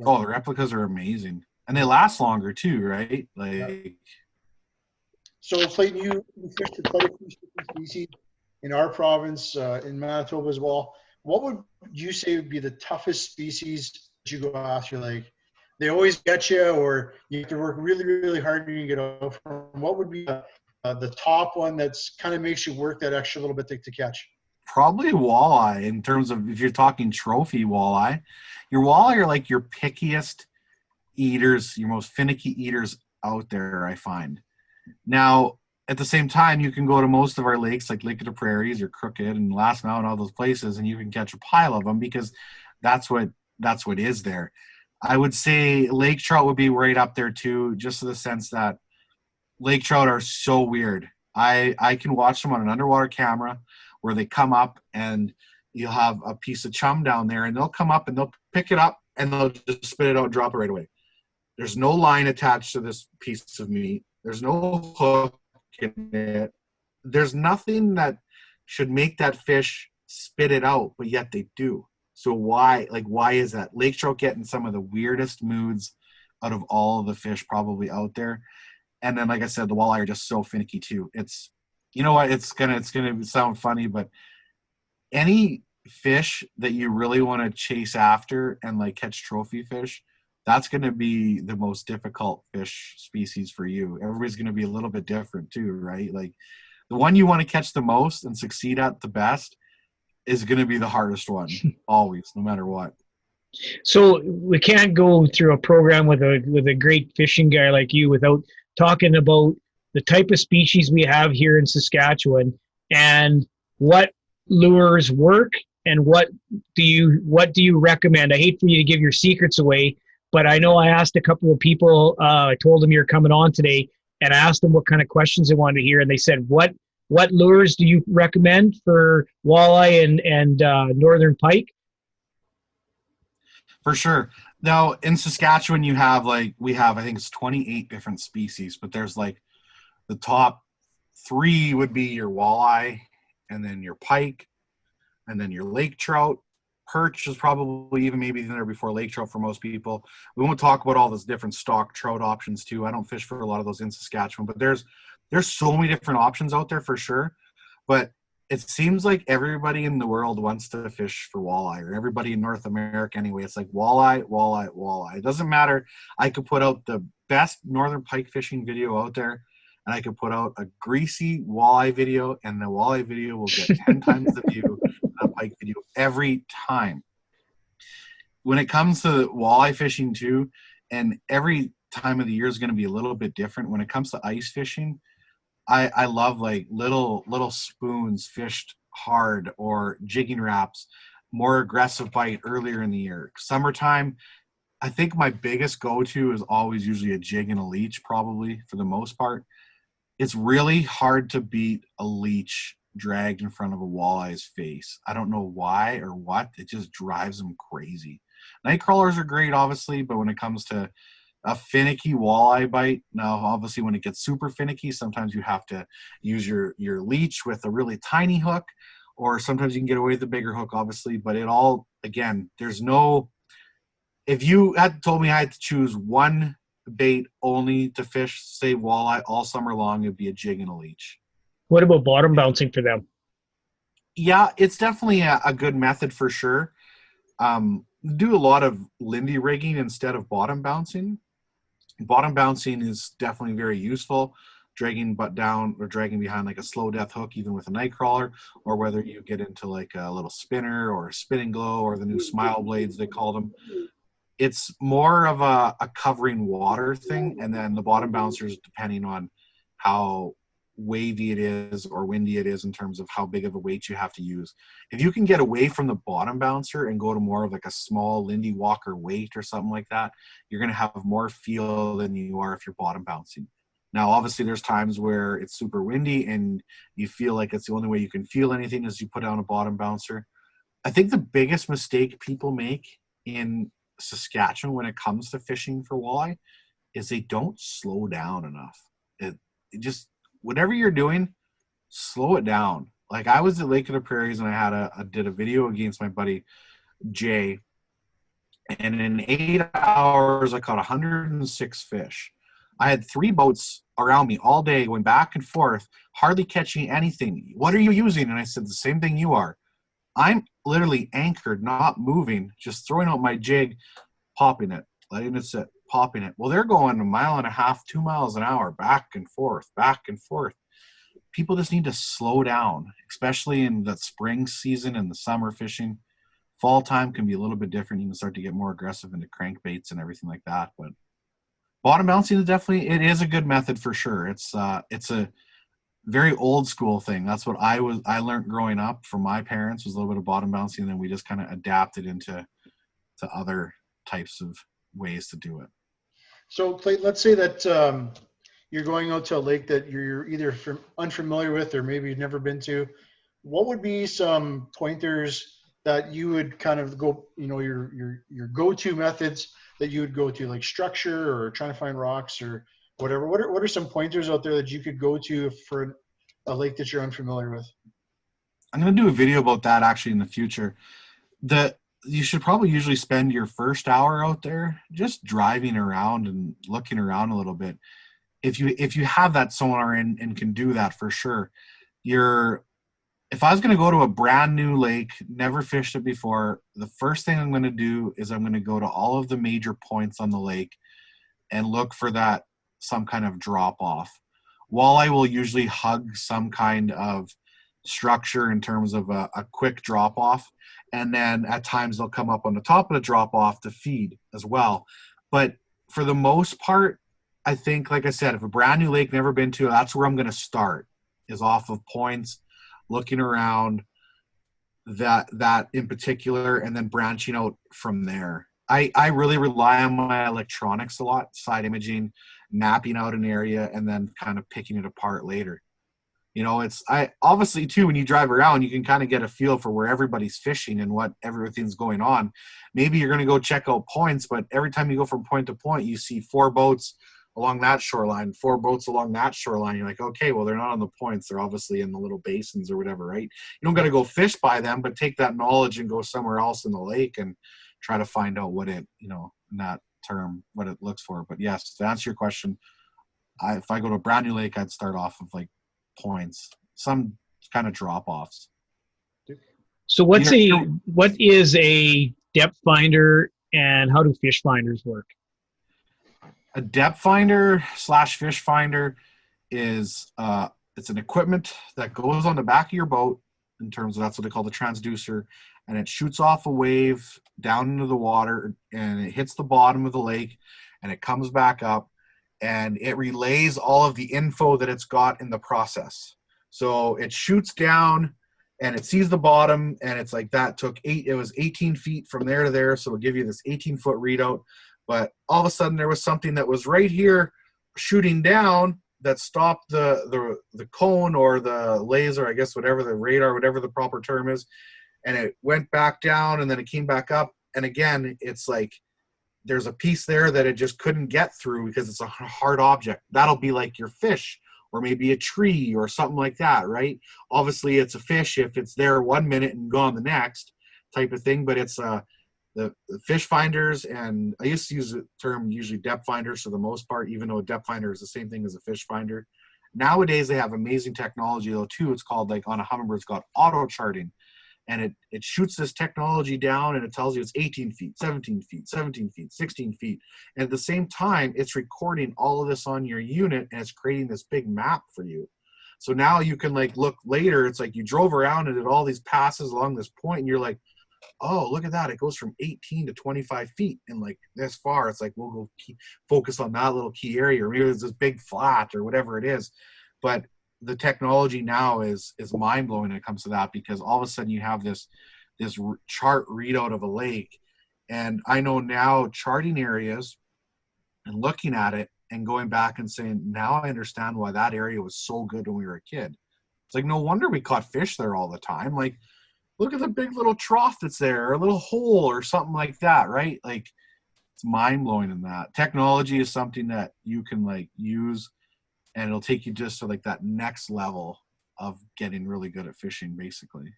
Oh, the replicas are amazing. And they last longer too, right? Like, so Clayton, you fished quite a few species in our province, in Manitoba as well, what would you say would be the toughest species that you go after? Like, they always get you, or you have to work really, really hard when you get over them. What would be the top one that's kind of makes you work that extra little bit to catch? Probably walleye, in terms of if you're talking trophy walleye. Your walleye are like your pickiest eaters, your most finicky eaters out there, I find. Now, at the same time, you can go to most of our lakes, like Lake of the Prairies or Crooked and Last Mountain, all those places, and you can catch a pile of them because that's what is there. I would say lake trout would be right up there too, just in the sense that lake trout are so weird. I can watch them on an underwater camera where they come up and you'll have a piece of chum down there and they'll come up and they'll pick it up and they'll just spit it out and drop it right away. There's no line attached to this piece of meat. There's no hook in it. There's nothing that should make that fish spit it out, but yet they do. So why is that? Lake trout get in some of the weirdest moods out of all of the fish probably out there. And then, like I said, the walleye are just so finicky too. It's, you know what, it's gonna sound funny, but any fish that you really want to chase after and like catch trophy fish, that's going to be the most difficult fish species for you. Everybody's going to be a little bit different too, right? Like the one you want to catch the most and succeed at the best is going to be the hardest one always, no matter what. So we can't go through a program with a great fishing guy like you without talking about the type of species we have here in Saskatchewan and what lures work and what do you recommend? I hate for you to give your secrets away, but I know I asked a couple of people, I told them you're coming on today, and I asked them what kind of questions they wanted to hear, and they said, what lures do you recommend for walleye and northern pike? For sure. Now in Saskatchewan, we have I think it's 28 different species, but there's like the top 3 would be your walleye, and then your pike, and then your lake trout. Perch is probably even maybe there before lake trout for most people. We won't talk about all those different stock trout options too. I don't fish for a lot of those in Saskatchewan, but there's so many different options out there for sure. But it seems like everybody in the world wants to fish for walleye, or everybody in North America anyway. It's like walleye, walleye, walleye. It doesn't matter. I could put out the best northern pike fishing video out there, and I could put out a greasy walleye video, and the walleye video will get 10 times the view than a pike video every time. When it comes to walleye fishing too, and every time of the year is going to be a little bit different. When it comes to ice fishing, I love like little spoons fished hard, or jigging wraps, more aggressive bite earlier in the year. Summertime, I think my biggest go-to is always usually a jig and a leech, probably for the most part. It's really hard to beat a leech dragged in front of a walleye's face. I don't know why or what. It just drives them crazy. Night crawlers are great, obviously, but when it comes to a finicky walleye bite, now obviously when it gets super finicky, sometimes you have to use your leech with a really tiny hook, or sometimes you can get away with the bigger hook, obviously. But it all, again, there's no, if you had told me I had to choose one bait only to fish, say walleye all summer long, it'd be a jig and a leech. What about bottom bouncing for them? Yeah, it's definitely a good method for sure. Do a lot of Lindy rigging instead of bottom bouncing. Bottom bouncing is definitely very useful, dragging butt down or dragging behind like a slow death hook, even with a night crawler, or whether you get into like a little spinner or a spinning glow or the new smile blades, they call them. It's more of a covering water thing, and then the bottom bouncers, depending on how wavy it is or windy it is in terms of how big of a weight you have to use. If you can get away from the bottom bouncer and go to more of like a small Lindy Walker weight or something like that, you're going to have more feel than you are if you're bottom bouncing. Now, obviously, there's times where it's super windy and you feel like it's the only way you can feel anything is you put down a bottom bouncer. I think the biggest mistake people make in Saskatchewan when it comes to fishing for walleye is they don't slow down enough. It just, whatever you're doing, slow it down. Like I was at Lake of the Prairies and I did a video against my buddy Jay, and in 8 hours I caught 106 fish. I had 3 boats around me all day going back and forth, hardly catching anything. What are you using? And I said, the same thing you are. I'm literally anchored, not moving, just throwing out my jig, popping it, letting it sit, popping it. Well, they're going 1.5 miles, 2 miles an hour, back and forth, back and forth. People just need to slow down, especially in the spring season and the summer fishing. Fall time can be a little bit different. You can start to get more aggressive into crankbaits and everything like that. But bottom bouncing is definitely, it is a good method for sure. It's a very old school thing. That's what I learned growing up from my parents, was a little bit of bottom bouncing, and then we just kind of adapted into other types of ways to do it. So Clayton, let's say that you're going out to a lake that you're either unfamiliar with or maybe you've never been to. What would be some pointers that you would kind of go, your go-to methods that you would go to, like structure or trying to find rocks or whatever? What are some pointers out there that you could go to for a lake that you're unfamiliar with? I'm going to do a video about that actually in the future. You should probably usually spend your first hour out there just driving around and looking around a little bit. If you have that sonar and can do that for sure. If I was going to go to a brand new lake, never fished it before, the first thing I'm going to do is I'm going to go to all of the major points on the lake and look for some kind of drop off. While I will usually hug some kind of structure in terms of a quick drop off, and then at times they'll come up on the top of the drop off to feed as well. But for the most part, I think, like I said, if a brand new lake never been to, that's where I'm going to start, is off of points, looking around that in particular, and then branching out from there. I really rely on my electronics a lot, side imaging, mapping out an area, and then kind of picking it apart later. Obviously too, when you drive around, you can kind of get a feel for where everybody's fishing and what everything's going on. Maybe you're going to go check out points, but every time you go from point to point, you see 4 boats along that shoreline, 4 boats along that shoreline. You're like, okay, well, they're not on the points. They're obviously in the little basins or whatever, right? You don't got to go fish by them, but take that knowledge and go somewhere else in the lake and try to find out what it, in that term, what it looks for. But yes, to answer your question, if I go to a brand new lake, I'd start off with like points, some kind of drop-offs. So what is a depth finder, and how do fish finders work? A depth finder / fish finder is it's an equipment that goes on the back of your boat, in terms of, that's what they call the transducer, and it shoots off a wave down into the water, and it hits the bottom of the lake, and it comes back up, and it relays all of the info that it's got in the process. So it shoots down and it sees the bottom, and it's like, that it was 18 feet from there to there. So it'll give you this 18-foot readout. But all of a sudden there was something that was right here shooting down that stopped the cone or the laser, I guess, whatever, the radar, whatever the proper term is. And it went back down, and then it came back up. And again, it's like, there's a piece there that it just couldn't get through because it's a hard object. That'll be like your fish, or maybe a tree or something like that, right? Obviously it's a fish if it's there 1 minute and gone the next type of thing, but it's the fish finders, and I used to use the term usually depth finders for the most part, even though a depth finder is the same thing as a fish finder. Nowadays they have amazing technology though too. It's called, like on a Humminbird, it's called auto charting. And it shoots this technology down, and it tells you it's 18 feet, 17 feet, 17 feet, 16 feet. And at the same time, it's recording all of this on your unit, and it's creating this big map for you. So now you can like look later, it's like you drove around and did all these passes along this point, and you're like, oh, look at that. It goes from 18 to 25 feet and like this far. It's like, we'll go focus on that little key area, or maybe it's this big flat or whatever it is. But the technology now is mind-blowing when it comes to that, because all of a sudden you have this chart readout of a lake. And I know now charting areas and looking at it and going back and saying, now I understand why that area was so good when we were a kid. It's like, no wonder we caught fish there all the time. Like, look at the big little trough that's there, or a little hole or something like that, right? Like, it's mind-blowing in that. Technology is something that you can like use, and it'll take you just to like that next level of getting really good at fishing, basically.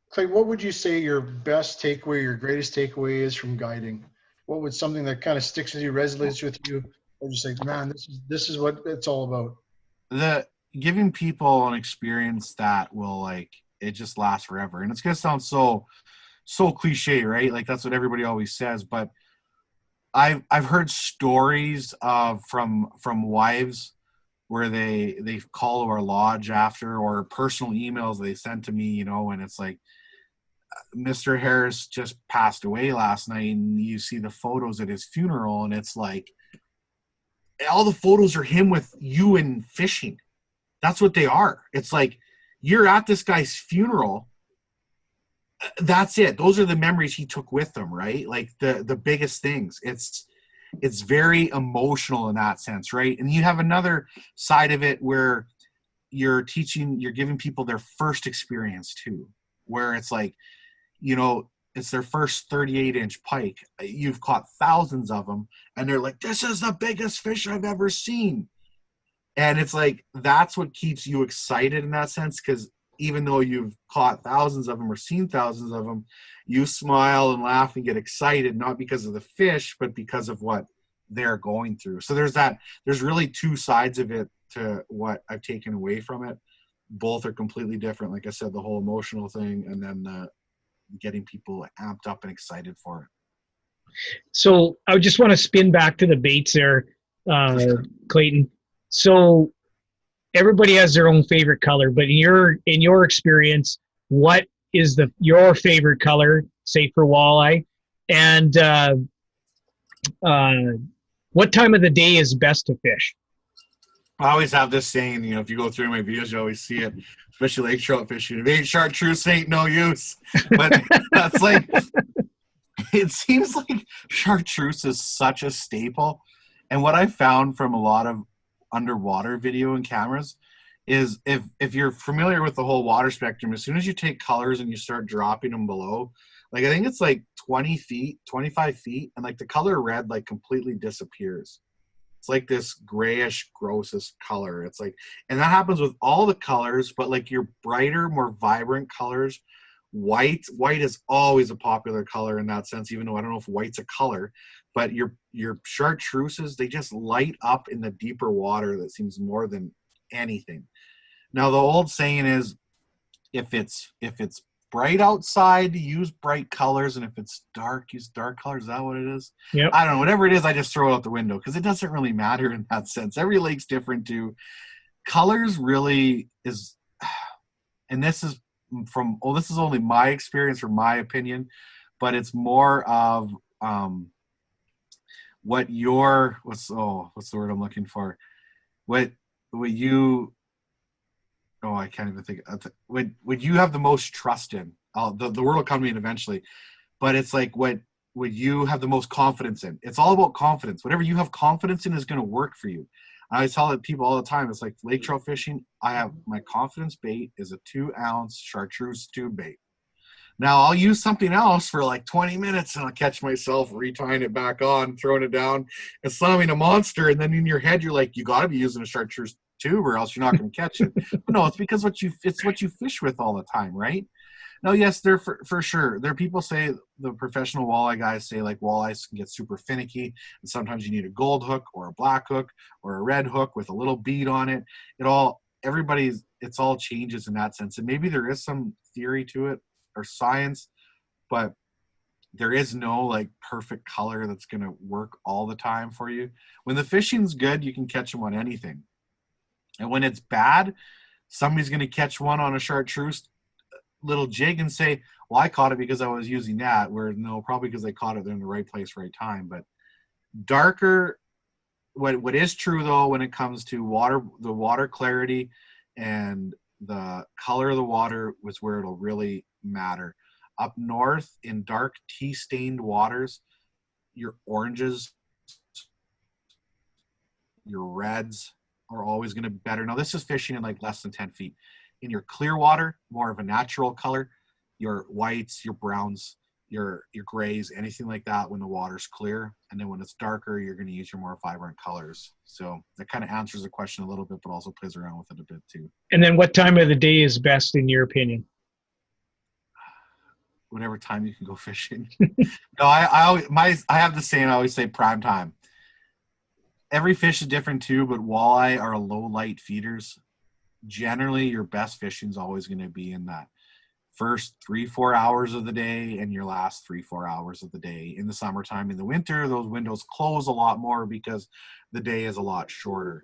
Clay, what would you say your best takeaway, your greatest takeaway is from guiding? What would something that kind of sticks with you, resonates with you I'm just like, man, this is what it's all about. The giving people an experience that will like it just lasts forever, and it's gonna sound so cliche, right? Like that's what everybody always says, but I've heard stories of from wives where they call our lodge after, or personal emails they sent to me, you know, and it's like, Mr. Harris just passed away last night, and you see the photos at his funeral, and it's like all the photos are him with you and fishing. That's what they are. It's like you're at this guy's funeral. That's it. Those are the memories he took with him, right? Like the biggest things. It's very emotional in that sense, right? And you have another side of it where you're giving people their first experience too, where it's like, you know, it's their first 38-inch pike. You've caught thousands of them, and they're like, this is the biggest fish I've ever seen. And it's like, that's what keeps you excited in that sense, because even though you've caught thousands of them or seen thousands of them, you smile and laugh and get excited, not because of the fish, but because of what they're going through. So there's really two sides of it to what I've taken away from it. Both are completely different. Like I said, the whole emotional thing, and then getting people amped up and excited for it. So I just want to spin back to the baits there, Sure. Clayton. So everybody has their own favorite color, but in your experience, what is your favorite color, say for walleye, and uh, what time of the day is best to fish? I always have this saying, you know, if you go through my videos, you always see it, especially lake trout fishing. If it ain't chartreuse, ain't no use. But that's like, it seems like chartreuse is such a staple. And what I found from a lot of underwater video and cameras is if you're familiar with the whole water spectrum, as soon as you take colors and you start dropping them below, like I think it's like 20 feet, 25 feet, and like the color red like completely disappears. It's like this grayish, grossest color. It's like, and that happens with all the colors, but like your brighter, more vibrant colors. White is always a popular color in that sense, even though I don't know if white's a color, but your chartreuses, they just light up in the deeper water. That seems more than anything. Now the old saying is, if it's bright outside, use bright colors, and if it's dark, use dark colors. Is that what it is? Yep. I don't know. Whatever it is, I just throw it out the window because it doesn't really matter in that sense. Every lake's different too. Colors really is, and this is this is only my experience or my opinion, but it's more of what's the word I'm looking for? What you I can't even think. Would you have the most trust in? The word will come to me eventually, but it's like what would you have the most confidence in? It's all about confidence. Whatever you have confidence in is going to work for you. I tell it people all the time. It's like lake trout fishing. I have my confidence bait is a 2-ounce chartreuse tube bait. Now I'll use something else for like 20 minutes and I'll catch myself retying it back on, throwing it down, and slamming a monster. And then in your head, you're like, you got to be using a chartreuse tube or else you're not going to catch it. But no, it's because it's what you fish with all the time, right? Now, yes, there for sure. There are people say, the professional walleye guys say like walleyes can get super finicky, and sometimes you need a gold hook or a black hook or a red hook with a little bead on it. It's all changes in that sense. And maybe there is some theory to it or science, but there is no like perfect color that's going to work all the time for you. When the fishing's good, you can catch them on anything. And when it's bad, somebody's going to catch one on a chartreuse little jig and say, well, I caught it because I was using that, where no, probably because they caught it in the right place, right time. But darker, what is true though, when it comes to the water clarity and the color of the water was where it'll really matter. Up north in dark tea-stained waters, your oranges, your reds are always going to be better. Now this is fishing in like less than 10 feet. In your clear water, more of a natural color, your whites, your browns, your grays, anything like that when the water's clear. And then when it's darker, you're going to use your more vibrant colors. So that kind of answers the question a little bit, but also plays around with it a bit too. And then what time of the day is best in your opinion? Whatever time you can go fishing. No, I have the saying, I always say prime time. every fish is different too, but walleye are low light feeders. Generally, your best fishing is always going to be in that first 3-4 hours of the day and your last 3-4 hours of the day. In the summertime, in the winter, those windows close a lot more because the day is a lot shorter.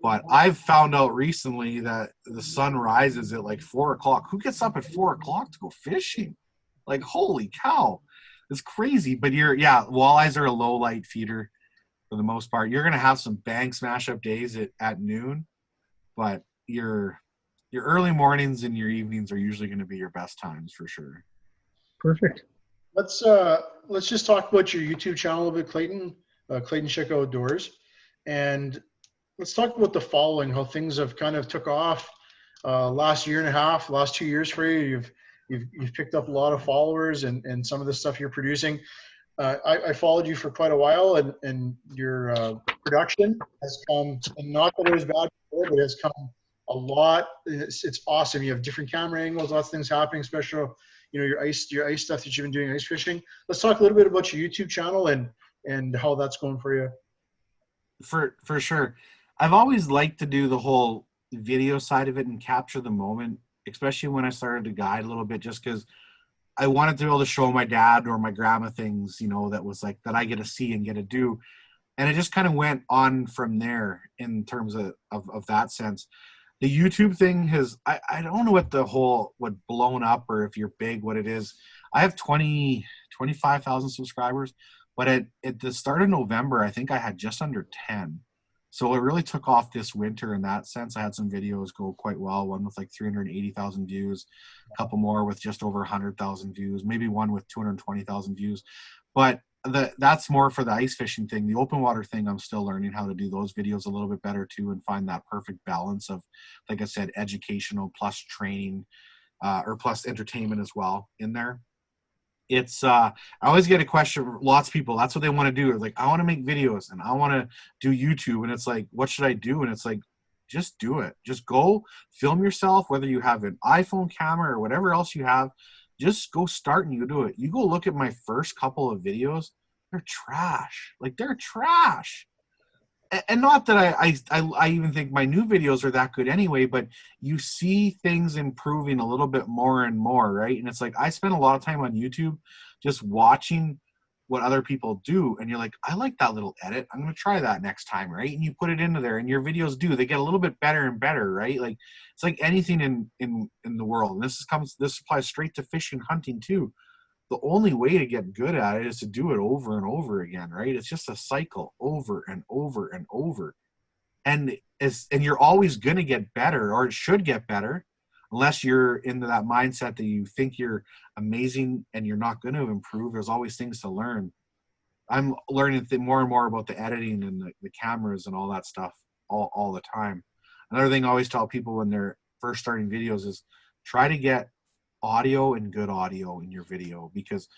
But I've found out recently that the sun rises at like 4 o'clock. Who gets up at 4 o'clock to go fishing? Like, holy cow. It's crazy. But walleyes are a low light feeder for the most part. You're going to have some bank smash up days at noon, but your early mornings and your evenings are usually going to be your best times for sure. Perfect. Let's just talk about your YouTube channel a little bit, Clayton. Clayton Schick Outdoors, and let's talk about the following. How things have kind of took off last year and a half, last 2 years for you. You've picked up a lot of followers, and some of the stuff you're producing. I followed you for quite a while, and your production has come, and not that it was bad before, but it has come a lot. It's awesome. You have different camera angles, lots of things happening, especially your ice stuff that you've been doing, ice fishing. Let's talk a little bit about your YouTube channel and how that's going for you. For sure. I've always liked to do the whole video side of it and capture the moment, especially when I started to guide a little bit, just because I wanted to be able to show my dad or my grandma things, that was like that I get to see and get to do. And it just kind of went on from there in terms of that sense. The YouTube thing has, I don't know what blown up or if you're big, what it is. I have 25,000 subscribers, but at the start of November, I think I had just under 10. So it really took off this winter in that sense. I had some videos go quite well, one with like 380,000 views, a couple more with just over 100,000 views, maybe one with 220,000 views. But that's more for the ice fishing thing. The open water thing, I'm still learning how to do those videos a little bit better too, and find that perfect balance of, like I said, educational plus training or plus entertainment as well in there. It's I always get a question from lots of people. That's what they want to do. Like, I want to make videos and I want to do YouTube. And it's like, what should I do? And it's like, just do it. Just go film yourself, whether you have an iPhone camera or whatever else you have. Just go start and you do it. You go look at my first couple of videos. They're trash. Like, they're trash. And not that I even think my new videos are that good anyway, but you see things improving a little bit more and more, right? And it's like, I spend a lot of time on YouTube just watching what other people do, and you're like, I like that little edit. I'm going to try that next time, right? And you put it into there, and your videos they get a little bit better and better, right? Like, it's like anything in the world. And this applies straight to fishing, hunting too. The only way to get good at it is to do it over and over again, right? It's just a cycle over and over and over. And you're always going to get better, or it should get better, unless you're into that mindset that you think you're amazing and you're not going to improve. There's always things to learn. I'm learning more and more about the editing and the cameras and all that stuff all the time. Another thing I always tell people when they're first starting videos is try to get audio and good audio in your video, because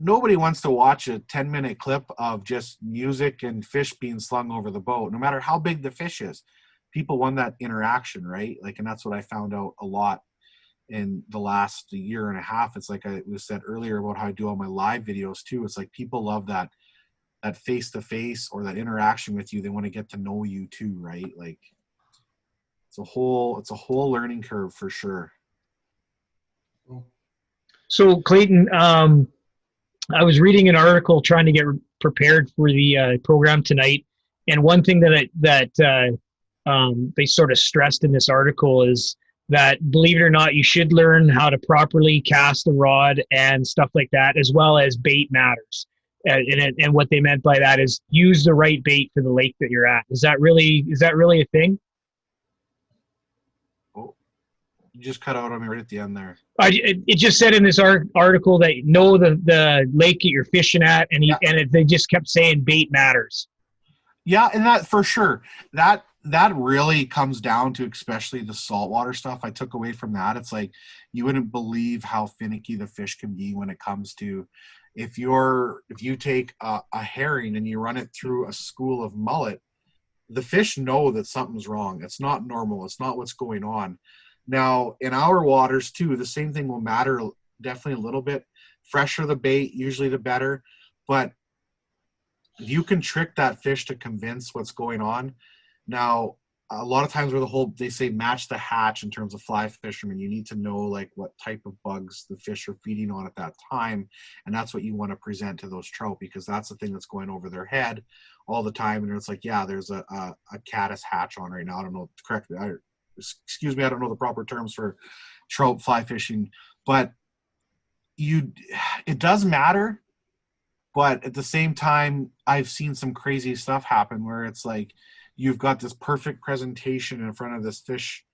nobody wants to watch a 10-minute clip of just music and fish being slung over the boat, no matter how big the fish is. People want that interaction, right? Like, and that's what I found out a lot in the last year and a half. It's like I was said earlier about how I do all my live videos too. It's like people love that face-to-face or that interaction with you. They want to get to know you too, right? Like, it's a whole learning curve for sure. So Clayton, I was reading an article trying to get prepared for the program tonight, and one thing that they sort of stressed in this article is that, believe it or not, you should learn how to properly cast a rod and stuff like that, as well as bait matters. And what they meant by that is use the right bait for the lake that you're at. Is that really a thing? You just cut out on me right at the end there. It just said in this article that know the lake that you're fishing at, and they just kept saying bait matters. Yeah, and that for sure. That really comes down to especially the saltwater stuff. I took away from that. It's like, you wouldn't believe how finicky the fish can be when it comes to, if you take a herring and you run it through a school of mullet, the fish know that something's wrong. It's not normal. It's not what's going on. Now, in our waters too, the same thing will matter definitely a little bit. Fresher the bait, usually the better. But you can trick that fish to convince what's going on. Now, a lot of times where they say match the hatch in terms of fly fishermen, you need to know like what type of bugs the fish are feeding on at that time. And that's what you want to present to those trout, because that's the thing that's going over their head all the time. And it's like, yeah, there's a caddis hatch on right now. I don't know, excuse me, I don't know the proper terms for trout fly fishing, but it does matter. But at the same time, I've seen some crazy stuff happen where it's like, you've got this perfect presentation in front of this fish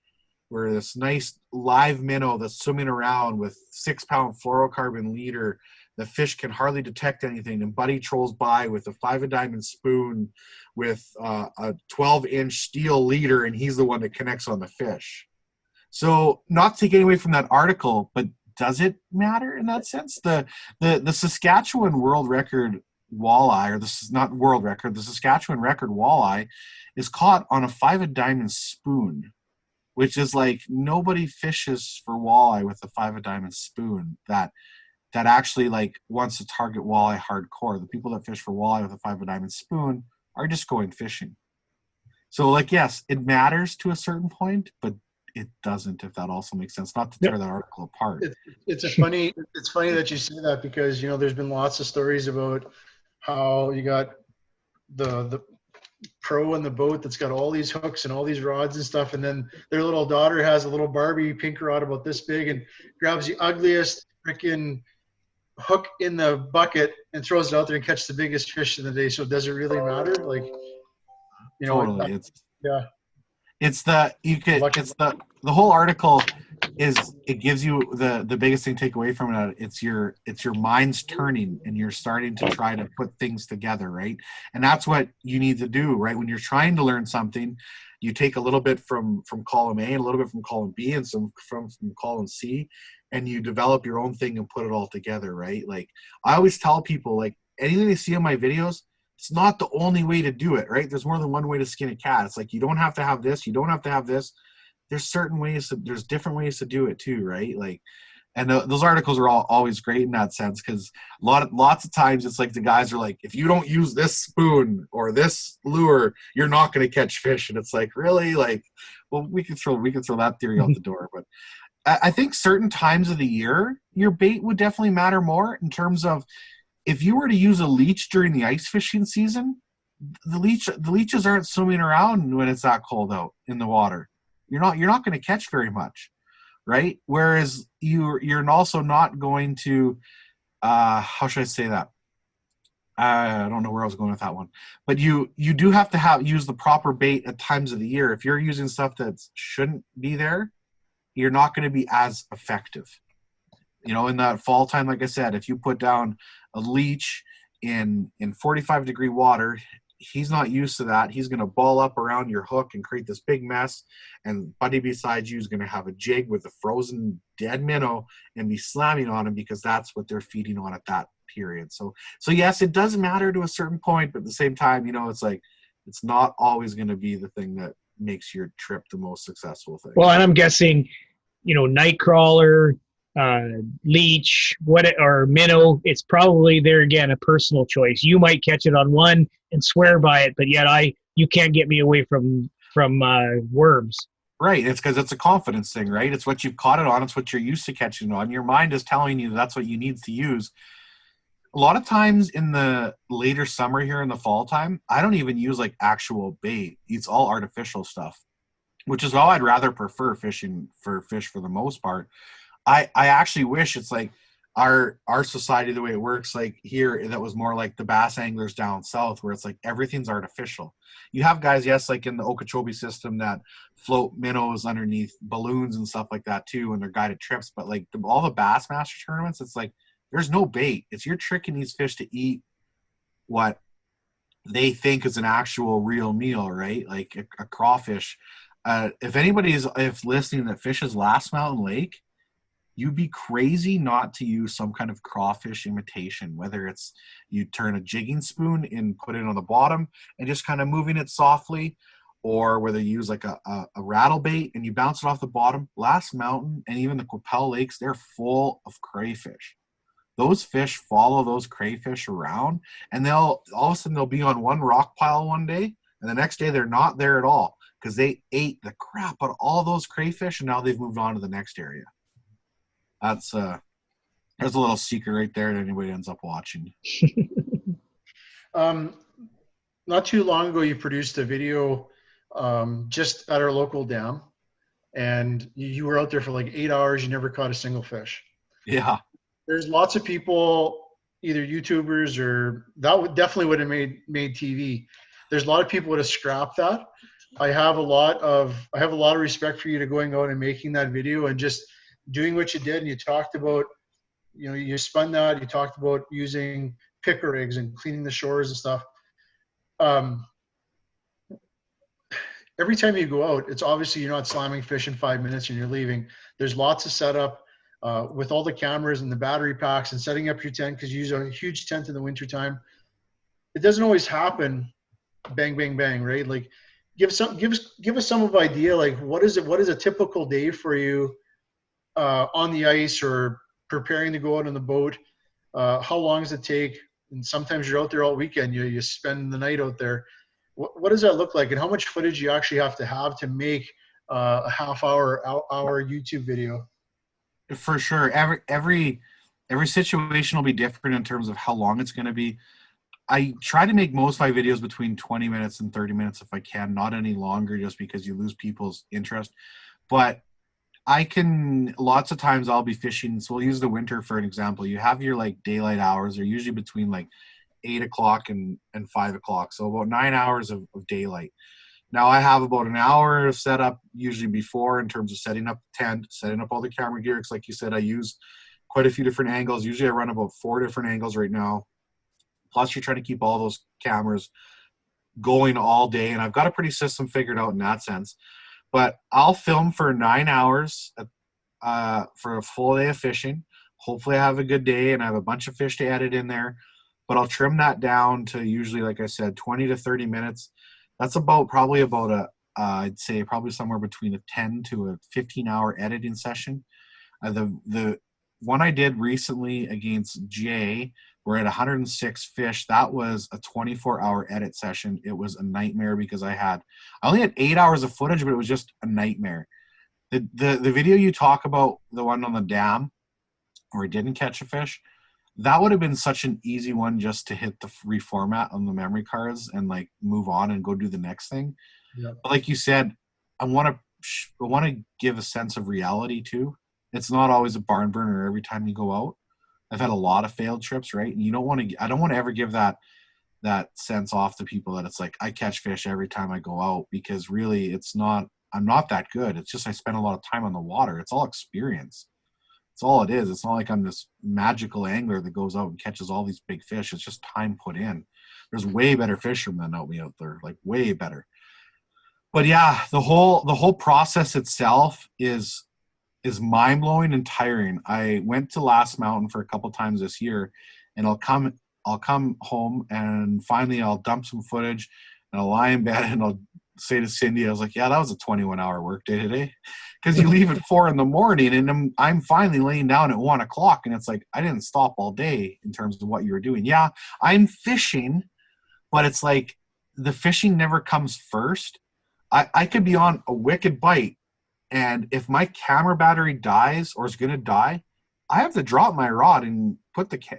where this nice live minnow that's swimming around with 6-pound fluorocarbon leader. The fish can hardly detect anything. And Buddy trolls by with a 5-a-diamond spoon with a 12-inch steel leader, and he's the one that connects on the fish. So not to get away from that article, but does it matter in that sense? The Saskatchewan world record walleye, or this is not world record, the Saskatchewan record walleye is caught on a 5-a-diamond spoon, which is like, nobody fishes for walleye with a 5-a-diamond spoon that actually like wants to target walleye hardcore. The people that fish for walleye with a 5-a-diamond spoon are just going fishing. So like, yes, it matters to a certain point, but it doesn't, if that also makes sense. Not to tear that article apart. It's funny that you say that, because there's been lots of stories about how you got the pro in the boat that's got all these hooks and all these rods and stuff, and then their little daughter has a little Barbie pink rod about this big and grabs the ugliest freaking hook in the bucket and throws it out there and catches the biggest fish in the day. So does it really matter? Like, totally. Yeah. It's the whole article is, it gives you the biggest thing to take away from it. It's your mind's turning, and you're starting to try to put things together, right? And that's what you need to do, right? When you're trying to learn something, you take a little bit from column A and a little bit from column B and some from column C, and you develop your own thing and put it all together, right? Like, I always tell people, like, anything they see on my videos, it's not the only way to do it, right? There's more than one way to skin a cat. It's like, you don't have to have this, you don't have to have this. There's certain ways there's different ways to do it too, right? Like, and those articles are always great in that sense, because lots of times it's like the guys are like, if you don't use this spoon or this lure, you're not going to catch fish. And it's like, really? Like, well, we can throw that theory out the door. But I think certain times of the year, your bait would definitely matter more, in terms of, if you were to use a leech during the ice fishing season, the leeches aren't swimming around when it's that cold out in the water. You're not going to catch very much, right? Whereas you're also not going to, how should I say that? I don't know where I was going with that one, but you do have to use the proper bait at times of the year. If you're using stuff that shouldn't be there, you're not going to be as effective. In that fall time, like I said, if you put down a leech in 45-degree water, he's not used to that. He's going to ball up around your hook and create this big mess. And Buddy beside you is going to have a jig with a frozen dead minnow and be slamming on him, because that's what they're feeding on at that period. So yes, it does matter to a certain point, but at the same time, it's like, it's not always going to be the thing that makes your trip the most successful thing. Well, and I'm guessing, night crawler, leech, or minnow, it's probably there again a personal choice. You might catch it on one and swear by it, but yet you can't get me away from worms. Right. It's because it's a confidence thing, right? It's what you've caught it on. It's what you're used to catching on. Your mind is telling you that's what you need to use. A lot of times in the later summer here in the fall time, I don't even use like actual bait. It's all artificial stuff, which is why I'd rather prefer fishing for fish for the most part. I actually wish it's like our society, the way it works, like here, that was more like the bass anglers down south, where it's like everything's artificial. You have guys, yes, like in the Okeechobee system, that float minnows underneath balloons and stuff like that too, and they're guided trips. But like all the Bassmaster tournaments, it's like there's no bait. It's you're tricking these fish to eat what they think is an actual real meal, right? Like a crawfish. If anybody's listening that fishes Last Mountain Lake, you'd be crazy not to use some kind of crawfish imitation, whether it's you turn a jigging spoon and put it on the bottom and just kind of moving it softly, or whether you use like a rattle bait and you bounce it off the bottom. Last Mountain and even the Qu'Appelle Lakes, they're full of crayfish. those fish follow those crayfish around, and they'll all of a sudden they'll be on one rock pile one day, and the next day they're not there at all because they ate the crap out of all those crayfish, and now they've moved on to the next area. That's there's a little secret right there that anybody ends up watching. Not too long ago, you produced a video just at our local dam, and you were out there for like 8 hours. You never caught a single fish. Yeah. There's lots of people, either YouTubers or definitely would have made TV. There's a lot of people would have scrapped that. I have a lot of respect for you to going out and making that video and just doing what you did. And you talked about, you spun that. You talked about using picker rigs and cleaning the shores and stuff. Every time you go out, it's obviously you're not slamming fish in 5 minutes and you're leaving. There's lots of setup with all the cameras and the battery packs and setting up your tent, because you use a huge tent in the wintertime. It doesn't always happen bang, bang, bang, right? Like give us some of idea, like what is a typical day for you on the ice or preparing to go out on the boat? How long does it take? And sometimes you're out there all weekend. You spend the night out there. What does that look like, and how much footage you actually have to make a half-hour YouTube video? For sure. Every situation will be different in terms of how long it's going to be. I try to make most of my videos between 20 minutes and 30 minutes if I can, not any longer, just because you lose people's interest. But lots of times I'll be fishing. So we'll use the winter for an example. You have your like daylight hours. They're usually between like 8 o'clock and 5 o'clock. So about 9 hours of daylight. Now I have about an hour of setup usually before in terms of setting up the tent, setting up all the camera gear. Because like you said, I use quite a few different angles. Usually I run about 4 different angles right now. Plus you're trying to keep all those cameras going all day. And I've got a pretty system figured out in that sense. But I'll film for 9 hours for a full day of fishing. Hopefully I have a good day and I have a bunch of fish to edit in there. But I'll trim that down to usually, like I said, 20 to 30 minutes. That's probably about I'd say probably somewhere between a 10 to a 15-hour editing session. The one I did recently against Jay, we're at 106 fish. That was a 24-hour edit session. It was a nightmare because I only had 8 hours of footage, but it was just a nightmare. The video you talk about, the one on the dam where I didn't catch a fish, that would have been such an easy one just to hit the reformat on the memory cards and like move on and go do the next thing. Yeah. But like you said, I want to give a sense of reality too. It's not always a barn burner every time you go out. I've had a lot of failed trips, right? And I don't want to ever give that sense off to people that it's like I catch fish every time I go out, because really I'm not that good. It's just I spend a lot of time on the water. It's all experience. It's all it is. It's not like I'm this magical angler that goes out and catches all these big fish. It's just time put in. There's way better fishermen out there, like way better. But yeah, the whole process itself is mind-blowing and tiring. I went to Last Mountain for a couple times this year, and I'll come home and finally I'll dump some footage and I'll lie in bed and I'll say to Cindy, I was like, yeah, that was a 21-hour work day today. Because you leave at 4 a.m. and I'm finally laying down at 1 o'clock, and it's like I didn't stop all day in terms of what you were doing. Yeah, I'm fishing, but it's like the fishing never comes first. I could be on a wicked bite, and if my camera battery dies or is going to die, I have to drop my rod and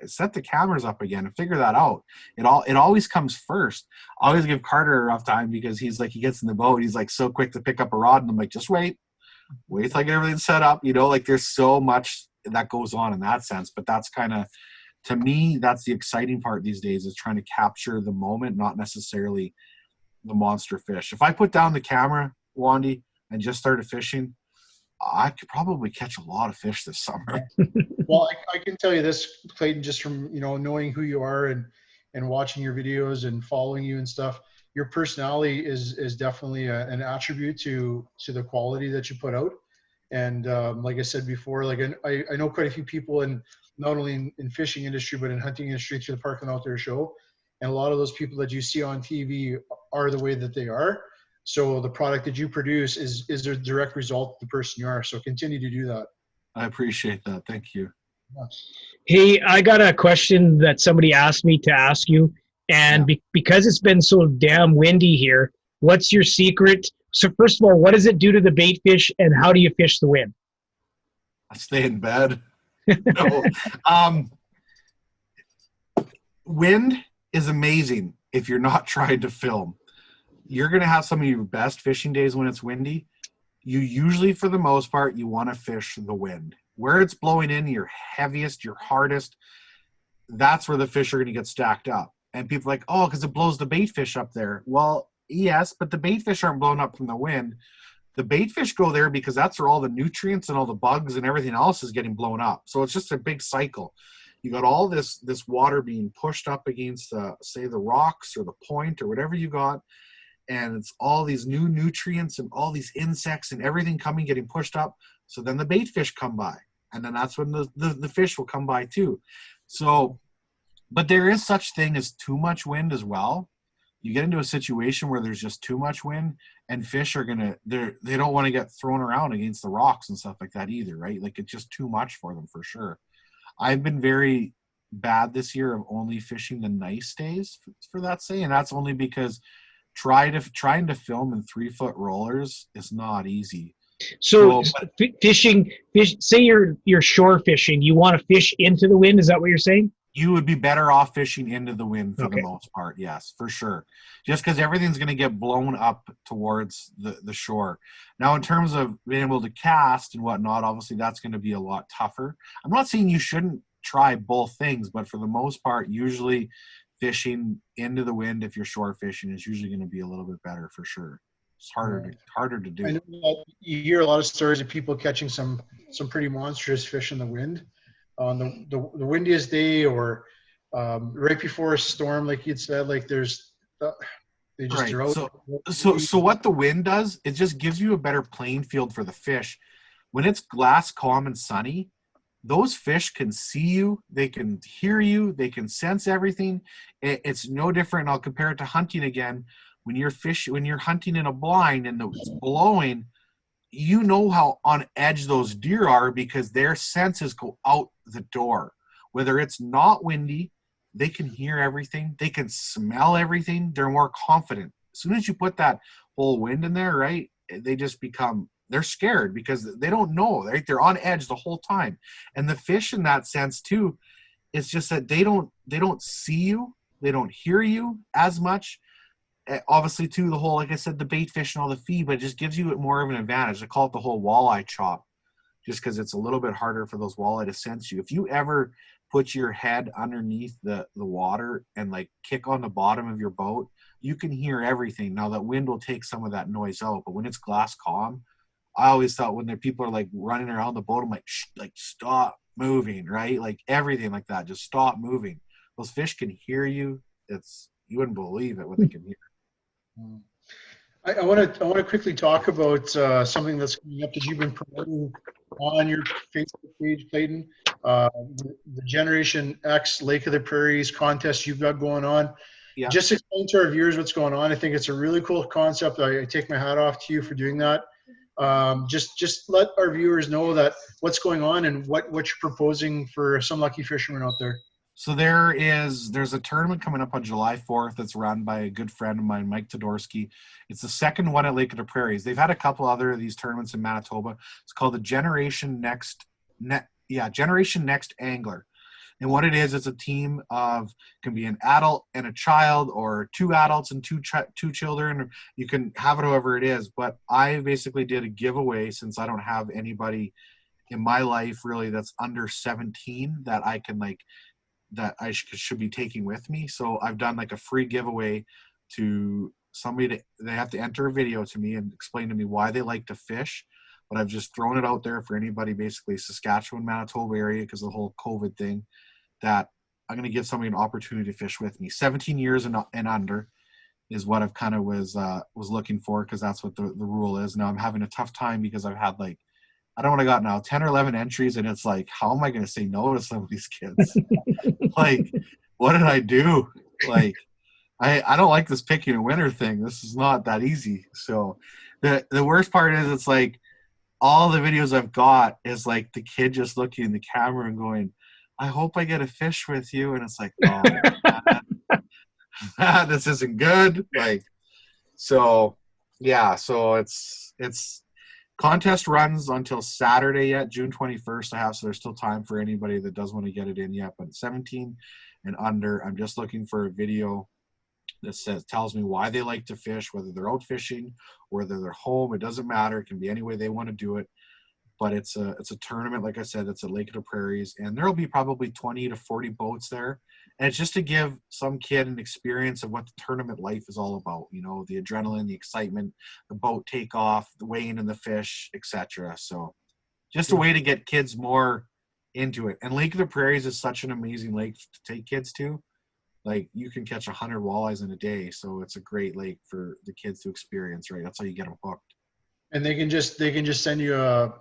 set the cameras up again and figure that out. It always comes first. I always give Carter a rough time because he's like, he gets in the boat, he's like so quick to pick up a rod, and I'm like, just wait till I get everything set up. Like there's so much that goes on in that sense. But that's kind of, to me, that's the exciting part these days, is trying to capture the moment, not necessarily the monster fish. If I put down the camera, Wandy, and just started fishing, I could probably catch a lot of fish this summer. Well, I can tell you this, Clayton, just from knowing who you are and watching your videos and following you and stuff. Your personality is definitely an attribute to the quality that you put out. And like I said before, like I know quite a few people in not only in fishing industry but in hunting industry through the Park and Outdoor Show, and a lot of those people that you see on TV are the way that they are. So the product that you produce is a direct result of the person you are. So continue to do that. I appreciate that. Thank you. Hey, I got a question that somebody asked me to ask you, and because it's been so damn windy here, what's your secret? So first of all, what does it do to the bait fish, and how do you fish the wind? I stay in bed. No. Wind is amazing if you're not trying to film. You're going to have some of your best fishing days when it's windy. You usually, for the most part, you want to fish the wind. Where it's blowing in, your heaviest, your hardest, that's where the fish are going to get stacked up. And people are like, oh, because it blows the bait fish up there. Well, yes, but the bait fish aren't blown up from the wind. The bait fish go there because that's where all the nutrients and all the bugs and everything else is getting blown up. So it's just a big cycle. You got all this water being pushed up against, say, the rocks or the point or whatever you got, and it's all these new nutrients and all these insects and everything getting pushed up. So then the bait fish come by, and then that's when the fish will come by too. So, but there is such thing as too much wind as well. You get into a situation where there's just too much wind, and fish are they don't want to get thrown around against the rocks and stuff like that either, right? Like it's just too much for them for sure. I've been very bad this year of only fishing the nice days for that say, and that's only because trying to film in 3-foot rollers is not easy. So say you're shore fishing, you want to fish into the wind. Is that what you're saying? You would be better off fishing into the wind for the most part. Yes, for sure. Just because everything's going to get blown up towards the shore. Now, in terms of being able to cast and whatnot, obviously that's going to be a lot tougher. I'm not saying you shouldn't try both things, but for the most part, usually fishing into the wind, if you're shore fishing, is usually going to be a little bit better for sure. It's harder to do. I know that you hear a lot of stories of people catching some pretty monstrous fish in the wind on the windiest day or right before a storm, like you'd said. Like there's they just throw. So what the wind does, it just gives you a better playing field for the fish. When it's glass, calm, and sunny, those fish can see you, they can hear you, they can sense everything. It's no different. I'll compare it to hunting again. When you're hunting in a blind and it's blowing, you know how on edge those deer are because their senses go out the door. Whether it's not windy, they can hear everything, they can smell everything, they're more confident. As soon as you put that whole wind in there, right, they're scared because they don't know, right? They're on edge the whole time. And the fish in that sense too, it's just that they don't see you, they don't hear you as much. Obviously too, the whole, like I said, the bait fish and all the feed, but it just gives you more of an advantage. I call it the whole walleye chop, just because it's a little bit harder for those walleye to sense you. If you ever put your head underneath the water and like kick on the bottom of your boat, you can hear everything. Now that wind will take some of that noise out, but when it's glass calm, I always thought when people are like running around the boat, I'm like, like stop moving, right? Like everything like that, just stop moving. Those fish can hear you. You wouldn't believe it what they can hear. I want to quickly talk about something that's coming up that you've been promoting on your Facebook page, Clayton. The Generation X Lake of the Prairies contest you've got going on. Yeah. Just explain to our viewers what's going on. I think it's a really cool concept. I take my hat off to you for doing that. Just let our viewers know that what's going on and what you're proposing for some lucky fishermen out there. So there's a tournament coming up on July 4th that's run by a good friend of mine, Mike Todorsky. It's the second one at Lake of the Prairies. They've had a couple other of these tournaments in Manitoba. It's called the Generation Next Angler. And what it is, it's a team of, can be an adult and a child, or 2 adults and two children. You can have it however it is. But I basically did a giveaway, since I don't have anybody in my life really that's under 17 that I can that I should be taking with me. So I've done like a free giveaway to somebody. They have to enter a video to me and explain to me why they like to fish. But I've just thrown it out there for anybody, basically Saskatchewan, Manitoba area, because of the whole COVID thing, that I'm going to give somebody an opportunity to fish with me. 17 years and under is what I've kind of was looking for, because that's what the rule is. Now I'm having a tough time because I've had I don't know what I got now, 10 or 11 entries, and it's like, how am I going to say no to some of these kids? Like, what did I do? Like, I don't like this picking a winner thing. This is not that easy. So the worst part is, it's like all the videos I've got is like the kid just looking in the camera and going, I hope I get a fish with you. And it's like, oh, man, this isn't good. Like, so yeah, so it's contest runs until Saturday yet, June 21st. I have, so there's still time for anybody that does want to get it in yet. But 17 and under, I'm just looking for a video that tells me why they like to fish, whether they're out fishing or whether they're home. It doesn't matter. It can be any way they want to do it. But it's a tournament, like I said, it's at Lake of the Prairies, and there'll be probably 20 to 40 boats there. And it's just to give some kid an experience of what the tournament life is all about. You know, the adrenaline, the excitement, the boat takeoff, the weighing in the fish, etc. So just a way to get kids more into it. And Lake of the Prairies is such an amazing lake to take kids to. Like, you can catch 100 walleyes in a day, so it's a great lake for the kids to experience, right? That's how you get them hooked. And they can just send you a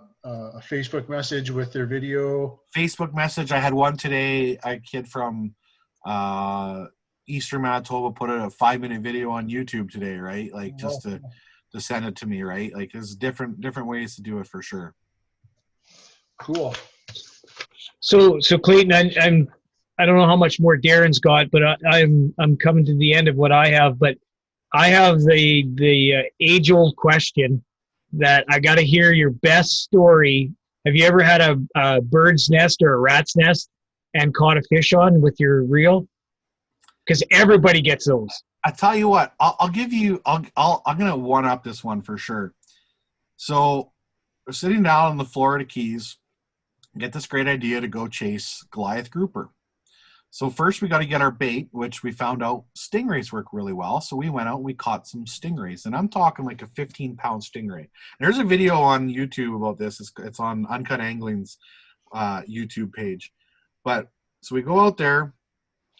Facebook message with their video. Facebook message. I had one today. A kid from Eastern Manitoba put a 5-minute video on YouTube today, right? Like, just to send it to me, right? Like, there's different ways to do it for sure. Cool. So Clayton, I don't know how much more Darren's got, but I'm coming to the end of what I have. But I have the age-old question that I got to hear your best story. Have you ever had a bird's nest or a rat's nest and caught a fish on with your reel? Because everybody gets those. I tell you what, I'm gonna one up this one for sure. So we're sitting down in the Florida Keys, get this great idea to go chase Goliath grouper. So first we got to get our bait, which we found out stingrays work really well. So we went out and we caught some stingrays, and I'm talking like a 15-pound stingray. There's a video on YouTube about this. It's on Uncut Angling's YouTube page. But so we go out there.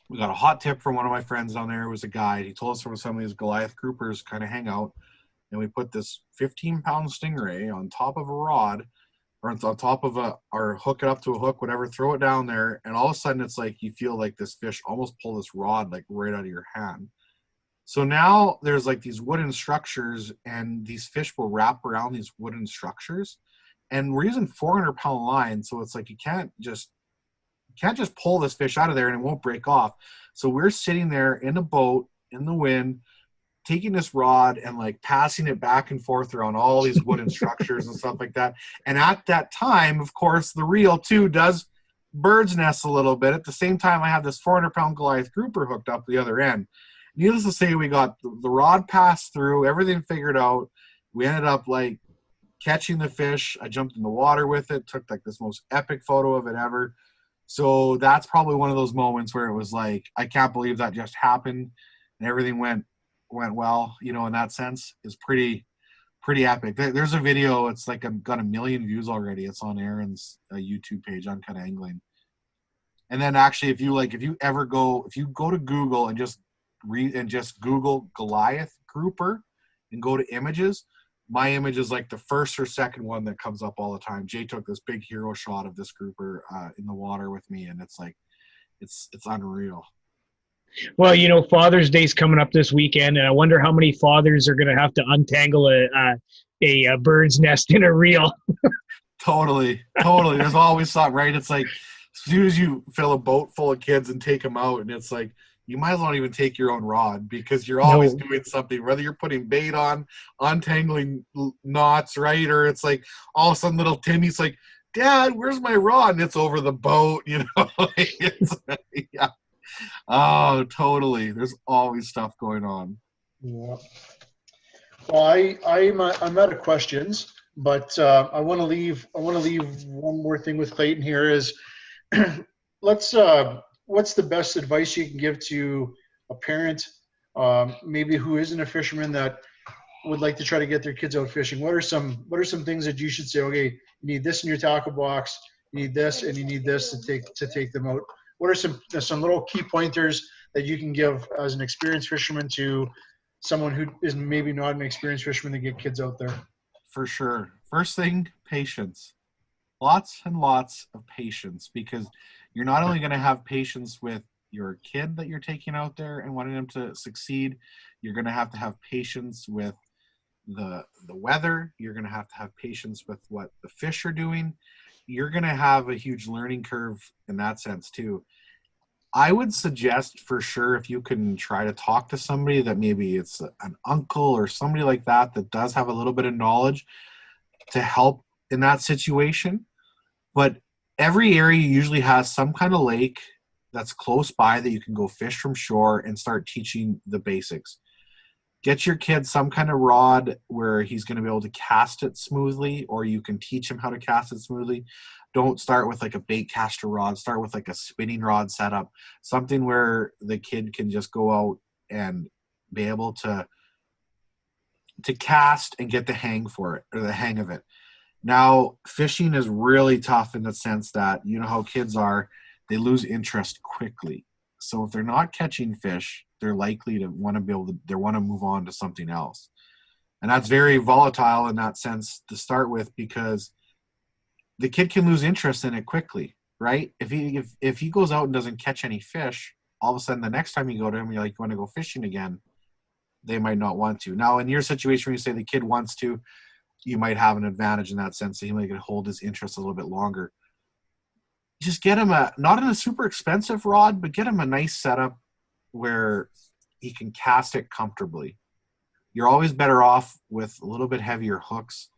We got a hot tip from one of my friends down there. It was a guide. He told us where some of these Goliath groupers kind of hang out. And we put this 15-pound stingray on top of a rod, or on top of or hook it up to a hook, whatever, throw it down there. And all of a sudden it's like you feel like this fish almost pull this rod like right out of your hand. So now there's like these wooden structures, and these fish will wrap around these wooden structures. And we're using 400-pound line. So it's like you can't just pull this fish out of there and it won't break off. So we're sitting there in a boat in the wind, taking this rod and like passing it back and forth around all these wooden structures and stuff like that. And at that time, of course, the reel too does bird's nest a little bit. At the same time, I have this 400-pound Goliath grouper hooked up the other end. Needless to say, we got the rod passed through, everything figured out. We ended up like catching the fish. I jumped in the water with it, took like this most epic photo of it ever. So that's probably one of those moments where it was like, I can't believe that just happened, and everything went well, you know, in that sense. Is pretty epic. There's a video, it's like got 1 million views already. It's on Aaron's YouTube page on Kind of Angling. And then actually, if you go to Google and just Google Goliath grouper and go to images, my image is like the first or second one that comes up all the time. Jay took this big hero shot of this grouper in the water with me, and it's like it's unreal. Well, you know, Father's Day's coming up this weekend, and I wonder how many fathers are going to have to untangle a bird's nest in a reel. Totally. There's always something, right? It's like as soon as you fill a boat full of kids and take them out, and it's like you might as well not even take your own rod, because you're always doing something, whether you're putting bait on, untangling knots, right? Or it's like all of a sudden little Timmy's like, Dad, where's my rod? And it's over the boat, you know? Yeah. Oh, totally. There's always stuff going on. Yeah. Well, I'm out of questions, but I want to leave one more thing with Clayton here is what's the best advice you can give to a parent, maybe who isn't a fisherman that would like to try to get their kids out fishing? What are some things that you should say? Okay, you need this in your tackle box, you need this, and you need this to take them out. What are some little key pointers that you can give as an experienced fisherman to someone who is maybe not an experienced fisherman to get kids out there? For sure. First thing, patience. Lots and lots of patience, because you're not only going to have patience with your kid that you're taking out there and wanting them to succeed, you're going to have patience with the weather. You're going to have patience with what the fish are doing. you're going to have a huge learning curve in that sense too. I would suggest for sure, if you can try to talk to somebody that maybe it's an uncle or somebody like that that does have a little bit of knowledge to help in that situation. But every area usually has some kind of lake that's close by that you can go fish from shore and start teaching the basics. Get your kid some kind of rod where he's going to be able to cast it smoothly, or you can teach him how to cast it smoothly. Don't start with like a bait caster rod. Start with like a spinning rod setup, something where the kid can just go out and be able to cast and get the hang for it, or the hang of it. Now, fishing is really tough in the sense that, you know how kids are, they lose interest quickly. So if they're not catching fish, they're likely to want to move on to something else. And that's very volatile in that sense to start with, because the kid can lose interest in it quickly, right? If he goes out and doesn't catch any fish, all of a sudden the next time you go to him, you're like, you want to go fishing again? They might not want to. Now, in your situation where you say the kid wants to, you might have an advantage in that sense. So he might hold his interest a little bit longer. Just get him not in a super expensive rod, but get him a nice setup where he can cast it comfortably. You're always better off with a little bit heavier hooks.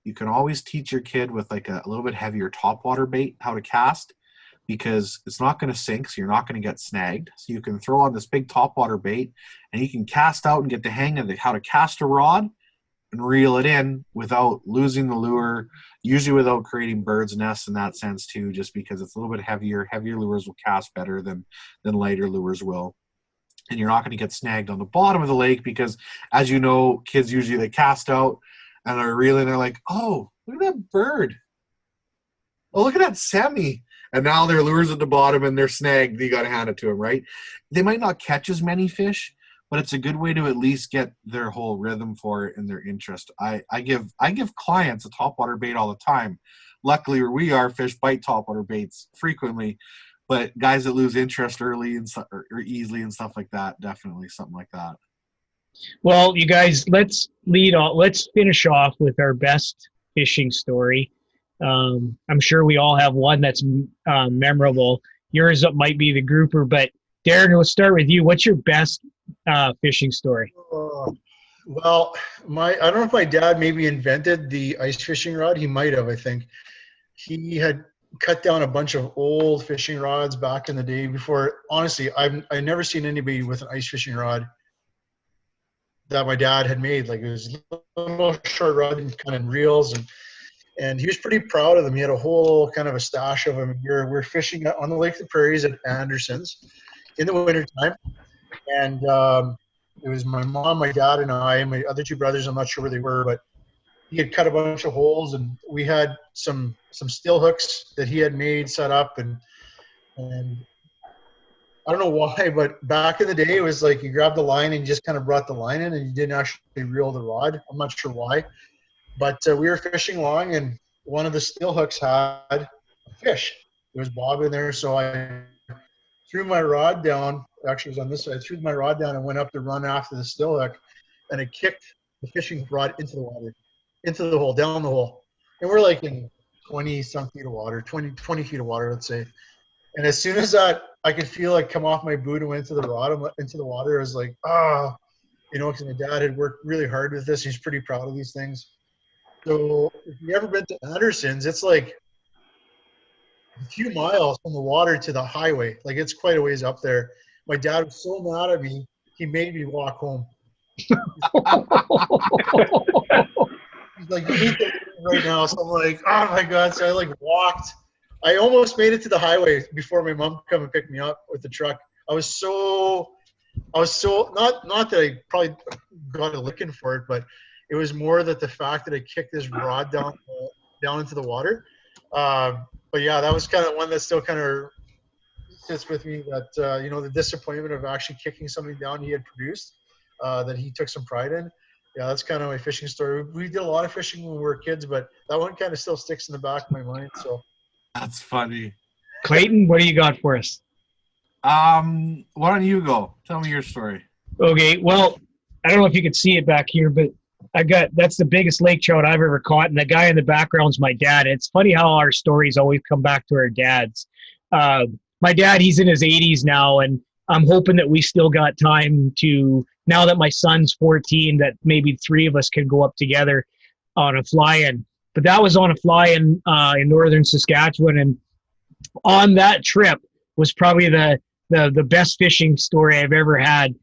You can always teach your kid with like a little bit heavier topwater bait how to cast, because it's not going to sink, so you're not going to get snagged. So you can throw on this big topwater bait, and he can cast out and get the hang of how to cast a rod and reel it in without losing the lure, usually without creating bird's nests in that sense too, just because it's a little bit heavier. Heavier lures will cast better than lighter lures will. And you're not going to get snagged on the bottom of the lake, because as you know, kids usually, they cast out and they're reeling, they're like, oh, look at that bird. Oh, look at that semi. And now their lure's at the bottom and they're snagged. You got to hand it to them, right? They might not catch as many fish, but it's a good way to at least get their whole rhythm for it and their interest. I give clients a topwater bait all the time. Luckily, where we are, fish bite topwater baits frequently, but guys that lose interest early and or easily and stuff like that, definitely something like that. Well, you guys, let's finish off with our best fishing story. I'm sure we all have one that's memorable. Yours might be the grouper, but Darren, let's start with you. What's your best fishing story? Well, I don't know if my dad maybe invented the ice fishing rod. He might have, I think. He had cut down a bunch of old fishing rods back in the day before. Honestly, I've never seen anybody with an ice fishing rod that my dad had made. Like, it was a little short rod and kind of reels, and he was pretty proud of them. He had a whole kind of a stash of them. We're fishing on the Lake of the Prairies at Anderson's in the wintertime. And it was my mom, my dad, and I, and my other two brothers. I'm not sure where they were, but he had cut a bunch of holes, and we had some steel hooks that he had made set up. And I don't know why, but back in the day, it was like you grabbed the line and you just kind of brought the line in, and you didn't actually reel the rod. I'm not sure why. But we were fishing along, and one of the steel hooks had a fish. It was bobbing there, so I threw my rod down. Actually, it was on this side. I threw my rod down and went up to run after the steel hook, and it kicked the fishing rod into the water, into the hole, down the hole. And we're like in 20-some feet of water, 20 feet of water, let's say. And as soon as that, I could feel it come off my boot and went into the rod, into the water. I was like, because my dad had worked really hard with this. He's pretty proud of these things. So if you've ever been to Anderson's, it's like a few miles from the water to the highway. Like, it's quite a ways up there. My dad was so mad at me, he made me walk home. He's like, you need to leave right now. So I'm like, oh my God. So I walked. I almost made it to the highway before my mom come and pick me up with the truck. I was so not that I probably got a licking for it, but it was more that the fact that I kicked this rod down into the water. But yeah, that was kind of one that still kind of sits with me, that, the disappointment of actually kicking something down he had produced, that he took some pride in. Yeah, that's kind of my fishing story. We did a lot of fishing when we were kids, but that one kind of still sticks in the back of my mind. So that's funny. Clayton, what do you got for us? Why don't you go? Tell me your story. Okay, well, I don't know if you can see it back here, but that's the biggest lake trout I've ever caught, and the guy in the background's my dad. It's funny how our stories always come back to our dads. My dad, he's in his 80s now, and I'm hoping that we still got time to, now that my son's 14, that maybe three of us can go up together on a fly-in. But that was on a fly-in in northern Saskatchewan, and on that trip was probably the best fishing story I've ever had.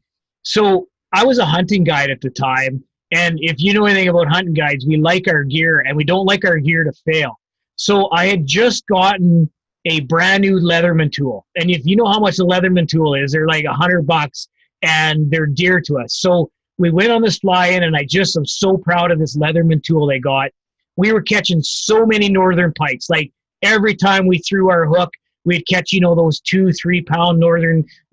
So I was a hunting guide at the time. And if you know anything about hunting guides, we like our gear and we don't like our gear to fail. So I had just gotten a brand new Leatherman tool. And if you know how much a Leatherman tool is, they're like $100 and they're dear to us. So we went on this fly-in and I just am so proud of this Leatherman tool they got. We were catching so many northern pikes. Like every time we threw our hook, we'd catch, those 2-3 pound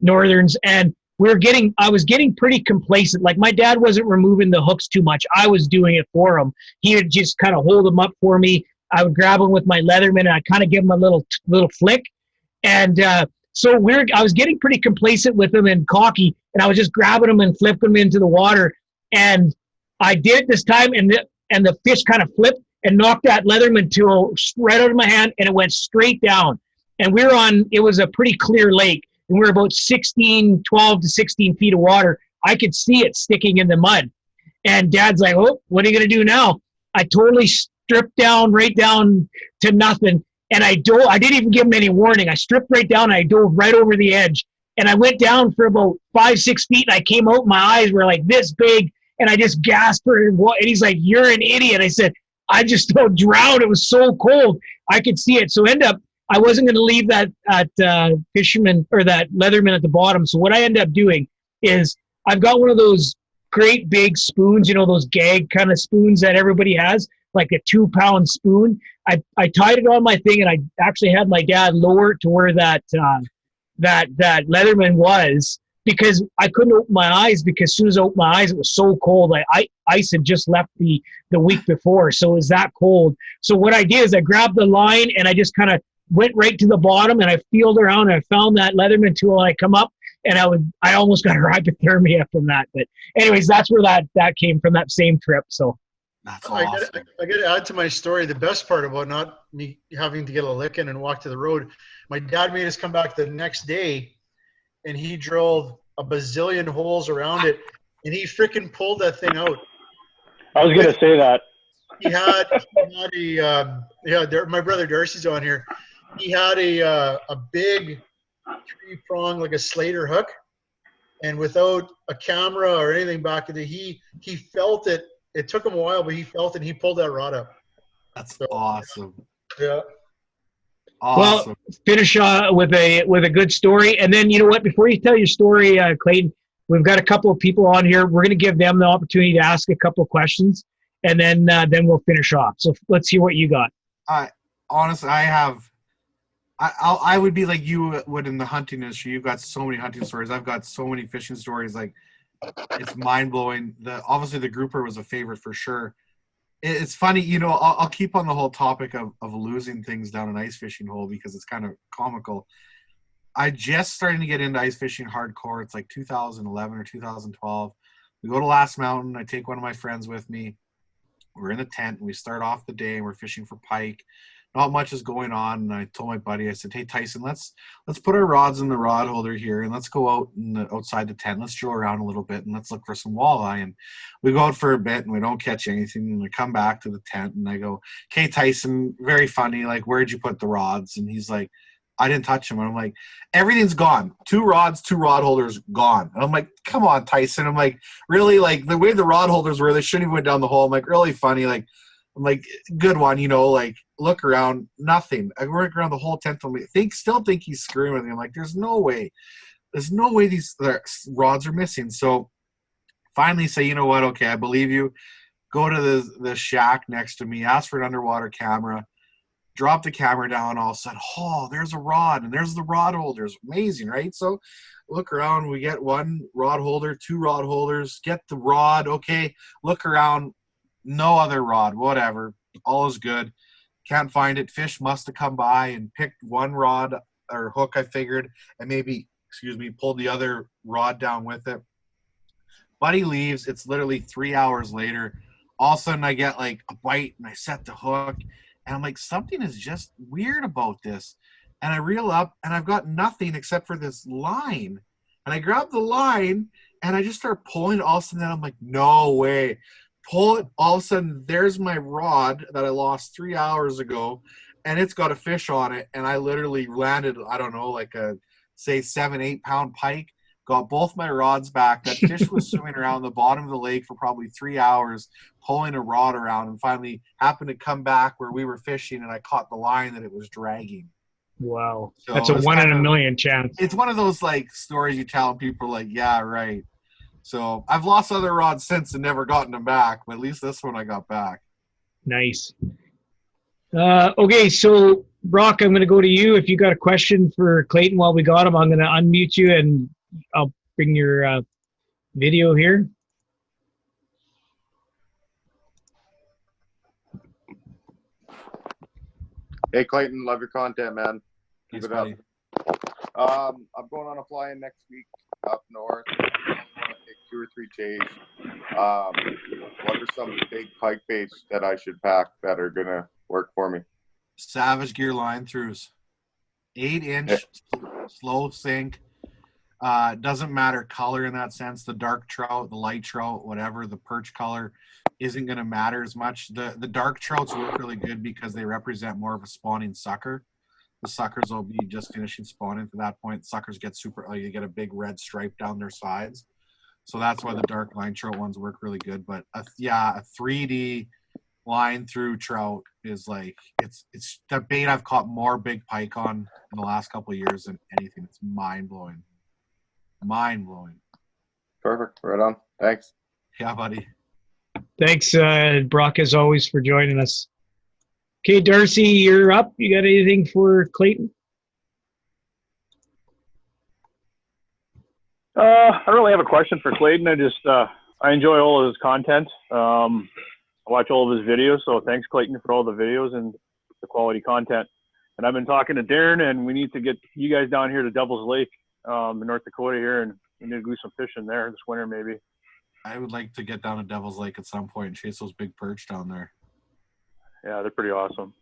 northerns. And I was getting pretty complacent. Like my dad wasn't removing the hooks too much. I was doing it for him. He would just kind of hold them up for me. I would grab them with my Leatherman and I'd kind of give him a little flick. And so I was getting pretty complacent with them and cocky, and I was just grabbing them and flipping them into the water. And I did it this time, and the fish kind of flipped and knocked that Leatherman tool right out of my hand, and it went straight down. And it was a pretty clear lake, and we were about 12 to 16 feet of water. I could see it sticking in the mud. And Dad's like, oh, what are you going to do now? I totally stripped down, right down to nothing. And I didn't even give him any warning. I stripped right down, and I dove right over the edge. And I went down for about 5-6 feet, and I came out, my eyes were like this big, and I just gasped for him. And he's like, you're an idiot. I said, I just don't drown. It was so cold. I could see it. So I wasn't going to leave that fisherman or that Leatherman at the bottom. So what I ended up doing is I've got one of those great big spoons, those gag kind of spoons that everybody has, like a 2-pound spoon. I tied it on my thing, and I actually had my dad lower it to where that Leatherman was, because I couldn't open my eyes, because as soon as I opened my eyes, it was so cold. Ice had just left the week before, so it was that cold. So what I did is I grabbed the line and I just kind of went right to the bottom, and I feeled around and I found that Leatherman tool, and I come up and I almost got hypothermia from that. But anyways, that's where that came from, that same trip. So that's awesome. I got to add to my story. The best part about not me having to get a lick in and walk to the road, my dad made us come back the next day, and he drilled a bazillion holes around it, and he freaking pulled that thing out. I was going to say that. He had my brother Darcy's on here. He had a big 3-prong, like a Slater hook, and without a camera or anything back in it, he felt it. It took him a while, but he felt it, and he pulled that rod up. That's awesome. Yeah. Awesome. Well, finish with a good story. And then, you know what, before you tell your story, Clayton, we've got a couple of people on here. We're going to give them the opportunity to ask a couple of questions, and then we'll finish off. So let's see what you got. Honestly, I would be like you would in the hunting industry. You've got so many hunting stories. I've got so many fishing stories. Like, it's mind blowing. Obviously the grouper was a favorite for sure. It's funny, I'll keep on the whole topic of losing things down an ice fishing hole, because it's kind of comical. I just started to get into ice fishing hardcore. It's like 2011 or 2012. We go to Last Mountain. I take one of my friends with me. We're in a tent, and we start off the day, and we're fishing for pike. Not much is going on, and I told my buddy, I said, hey, Tyson, let's put our rods in the rod holder here, and let's go out outside the tent. Let's drill around a little bit, and let's look for some walleye. And we go out for a bit, and we don't catch anything, and we come back to the tent, and I go, okay, Tyson, very funny, like, where'd you put the rods? And he's like, I didn't touch them. And I'm like, everything's gone. 2 rods, 2 rod holders, gone. And I'm like, come on, Tyson. I'm like, really? Like, the way the rod holders were, they shouldn't even went down the hole. I'm like, really funny. Like, I'm like, good one, like, look around, nothing. I work around the whole tent. Still think he's screwing with me. I'm like, there's no way these rods are missing. So finally say, you know what? Okay, I believe you. Go to the shack next to me, ask for an underwater camera, drop the camera down. All of a sudden, oh, there's a rod, and there's the rod holders. Amazing, right? So look around. We get 1 rod holder, 2 rod holders, get the rod. Okay, look around. No other rod, whatever. All is good. Can't find it. Fish must have come by and picked 1 rod or hook, I figured, and maybe, pulled the other rod down with it. Buddy leaves. It's literally 3 hours later. all of a sudden I get like a bite and I set the hook and I'm like, something is just weird about this. And I reel up and I've got nothing except for this line. And I grab the line and I just start pulling it. All of a sudden I'm like, no way. Pull it. All of a sudden there's my rod that I lost 3 hours ago and it's got a fish on it. And I literally landed, I don't know, like a, say 7-8 pound pike. Got both my rods back. That fish was swimming around the bottom of the lake for probably 3 hours, pulling a rod around, and finally happened to come back where we were fishing, and I caught the line that it was dragging. Wow. So That's a 1 in a million chance. It's one of those like stories you tell and people are like, yeah, right. So I've lost other rods since and never gotten them back, but at least this one I got back. Nice. Okay, so Brock, I'm going to go to you. If you got a question for Clayton while we got him, I'm going to unmute you and I'll bring your video here. Hey Clayton, love your content, man. Keep it up. I'm going on a fly-in next week up north. I want to take 2 or 3 jays. What are some big pike baits that I should pack that are gonna work for me? Savage Gear line throughs, 8-inch, slow sink. Doesn't matter color in that sense. The dark trout, the light trout, whatever, the perch color isn't going to matter as much. The dark trouts work really good because they represent more of a spawning sucker. The suckers will be just finishing spawning at that point. Suckers get super, like you get a big red stripe down their sides. So that's why the dark line trout ones work really good. But a 3D line through trout is like, it's the bait I've caught more big pike on in the last couple of years than anything. It's mind blowing. Mind blowing. Perfect. Right on. Thanks. Yeah, buddy. Thanks, Brock, as always, for joining us. Okay, Darcy, you're up. You got anything for Clayton? I don't really have a question for Clayton. I enjoy all of his content. I watch all of his videos. So thanks, Clayton, for all the videos and the quality content. And I've been talking to Darren, and we need to get you guys down here to Devil's Lake in North Dakota here, and we need to do some fishing there this winter maybe. I would like to get down to Devil's Lake at some point and chase those big perch down there. Yeah, they're pretty awesome.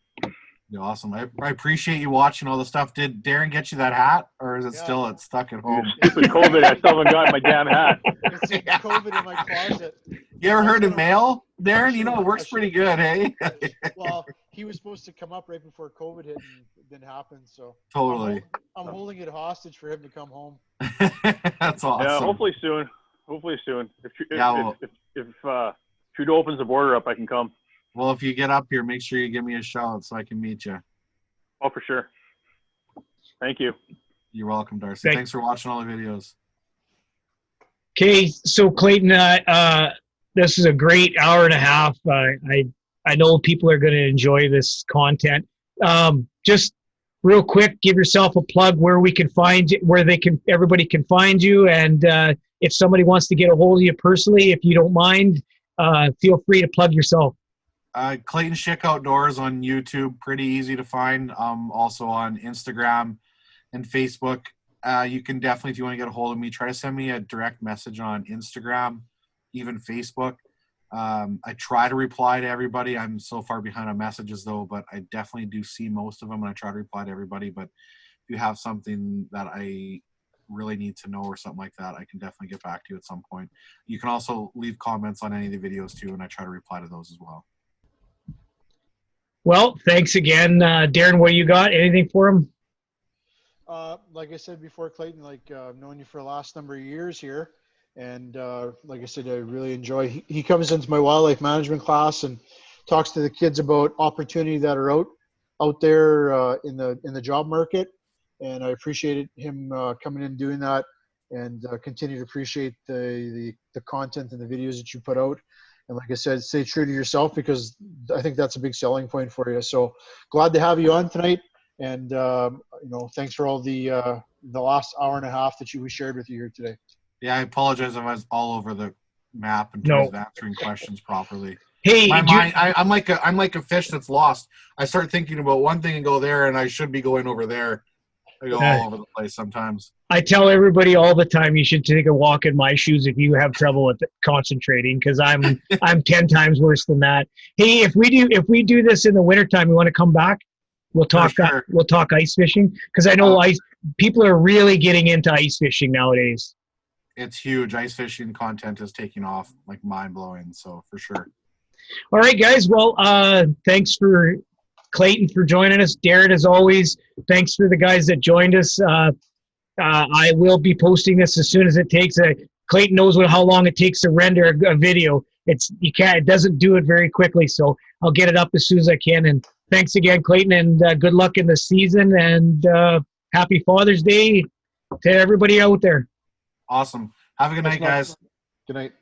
Be awesome. I appreciate you watching all the stuff. Did Darren get you that hat, or is it still stuck at home? Stupid COVID, I still haven't gotten my damn hat. It's COVID in my closet. You ever heard of mail, Darren? You know, it works pretty good, hey? Well, he was supposed to come up right before COVID hit, and it didn't happen. So Totally. I'm holding it hostage for him to come home. That's awesome. Yeah, hopefully soon. Hopefully soon. If Trudeau opens the border up, I can come. Well, if you get up here, make sure you give me a shout so I can meet you. Oh, for sure. Thank you. You're welcome, Darcy. Thanks for watching all the videos. Okay, so Clayton, this is a great hour and a half. I know people are going to enjoy this content. Just real quick, give yourself a plug where we can find you, where everybody can find you, and if somebody wants to get a hold of you personally, if you don't mind, feel free to plug yourself. Clayton Schick Outdoors on YouTube, pretty easy to find. Also on Instagram and Facebook. You can definitely, if you want to get a hold of me, try to send me a direct message on Instagram, even Facebook. I try to reply to everybody. I'm so far behind on messages though, but I definitely do see most of them and I try to reply to everybody. But if you have something that I really need to know or something like that, I can definitely get back to you at some point. You can also leave comments on any of the videos too, and I try to reply to those as well. Well, thanks again. Darren, what do you got? Anything for him? Like I said before, Clayton, I've known you for the last number of years here. And like I said, I really enjoy, he comes into my wildlife management class and talks to the kids about opportunity that are out there in the job market. And I appreciated him coming in and doing that, and continue to appreciate the content and the videos that you put out. And like I said, stay true to yourself, because I think that's a big selling point for you. So glad to have you on tonight. And, thanks for all the last hour and a half that we shared with you here today. Yeah, I apologize if I was all over the map in terms of answering questions properly. Hey, I'm like a fish that's lost. I start thinking about one thing and go there, and I should be going over there. I go all over the place sometimes. I tell everybody all the time you should take a walk in my shoes if you have trouble with concentrating, because I'm 10 times worse than that. Hey, if we do this in the wintertime, you want to come back? We'll talk. Sure. We'll talk ice fishing, because I know people are really getting into ice fishing nowadays. It's huge. Ice fishing content is taking off, like mind blowing. So for sure. All right, guys. Well, thanks for Clayton for joining us. Darren, as always, thanks for the guys that joined us. I will be posting this as soon as it takes. Clayton knows how long it takes to render a video. It doesn't do it very quickly, so I'll get it up as soon as I can. And thanks again, Clayton, and good luck in the season. And happy Father's Day to everybody out there. Awesome. Have a good night, guys. Good night.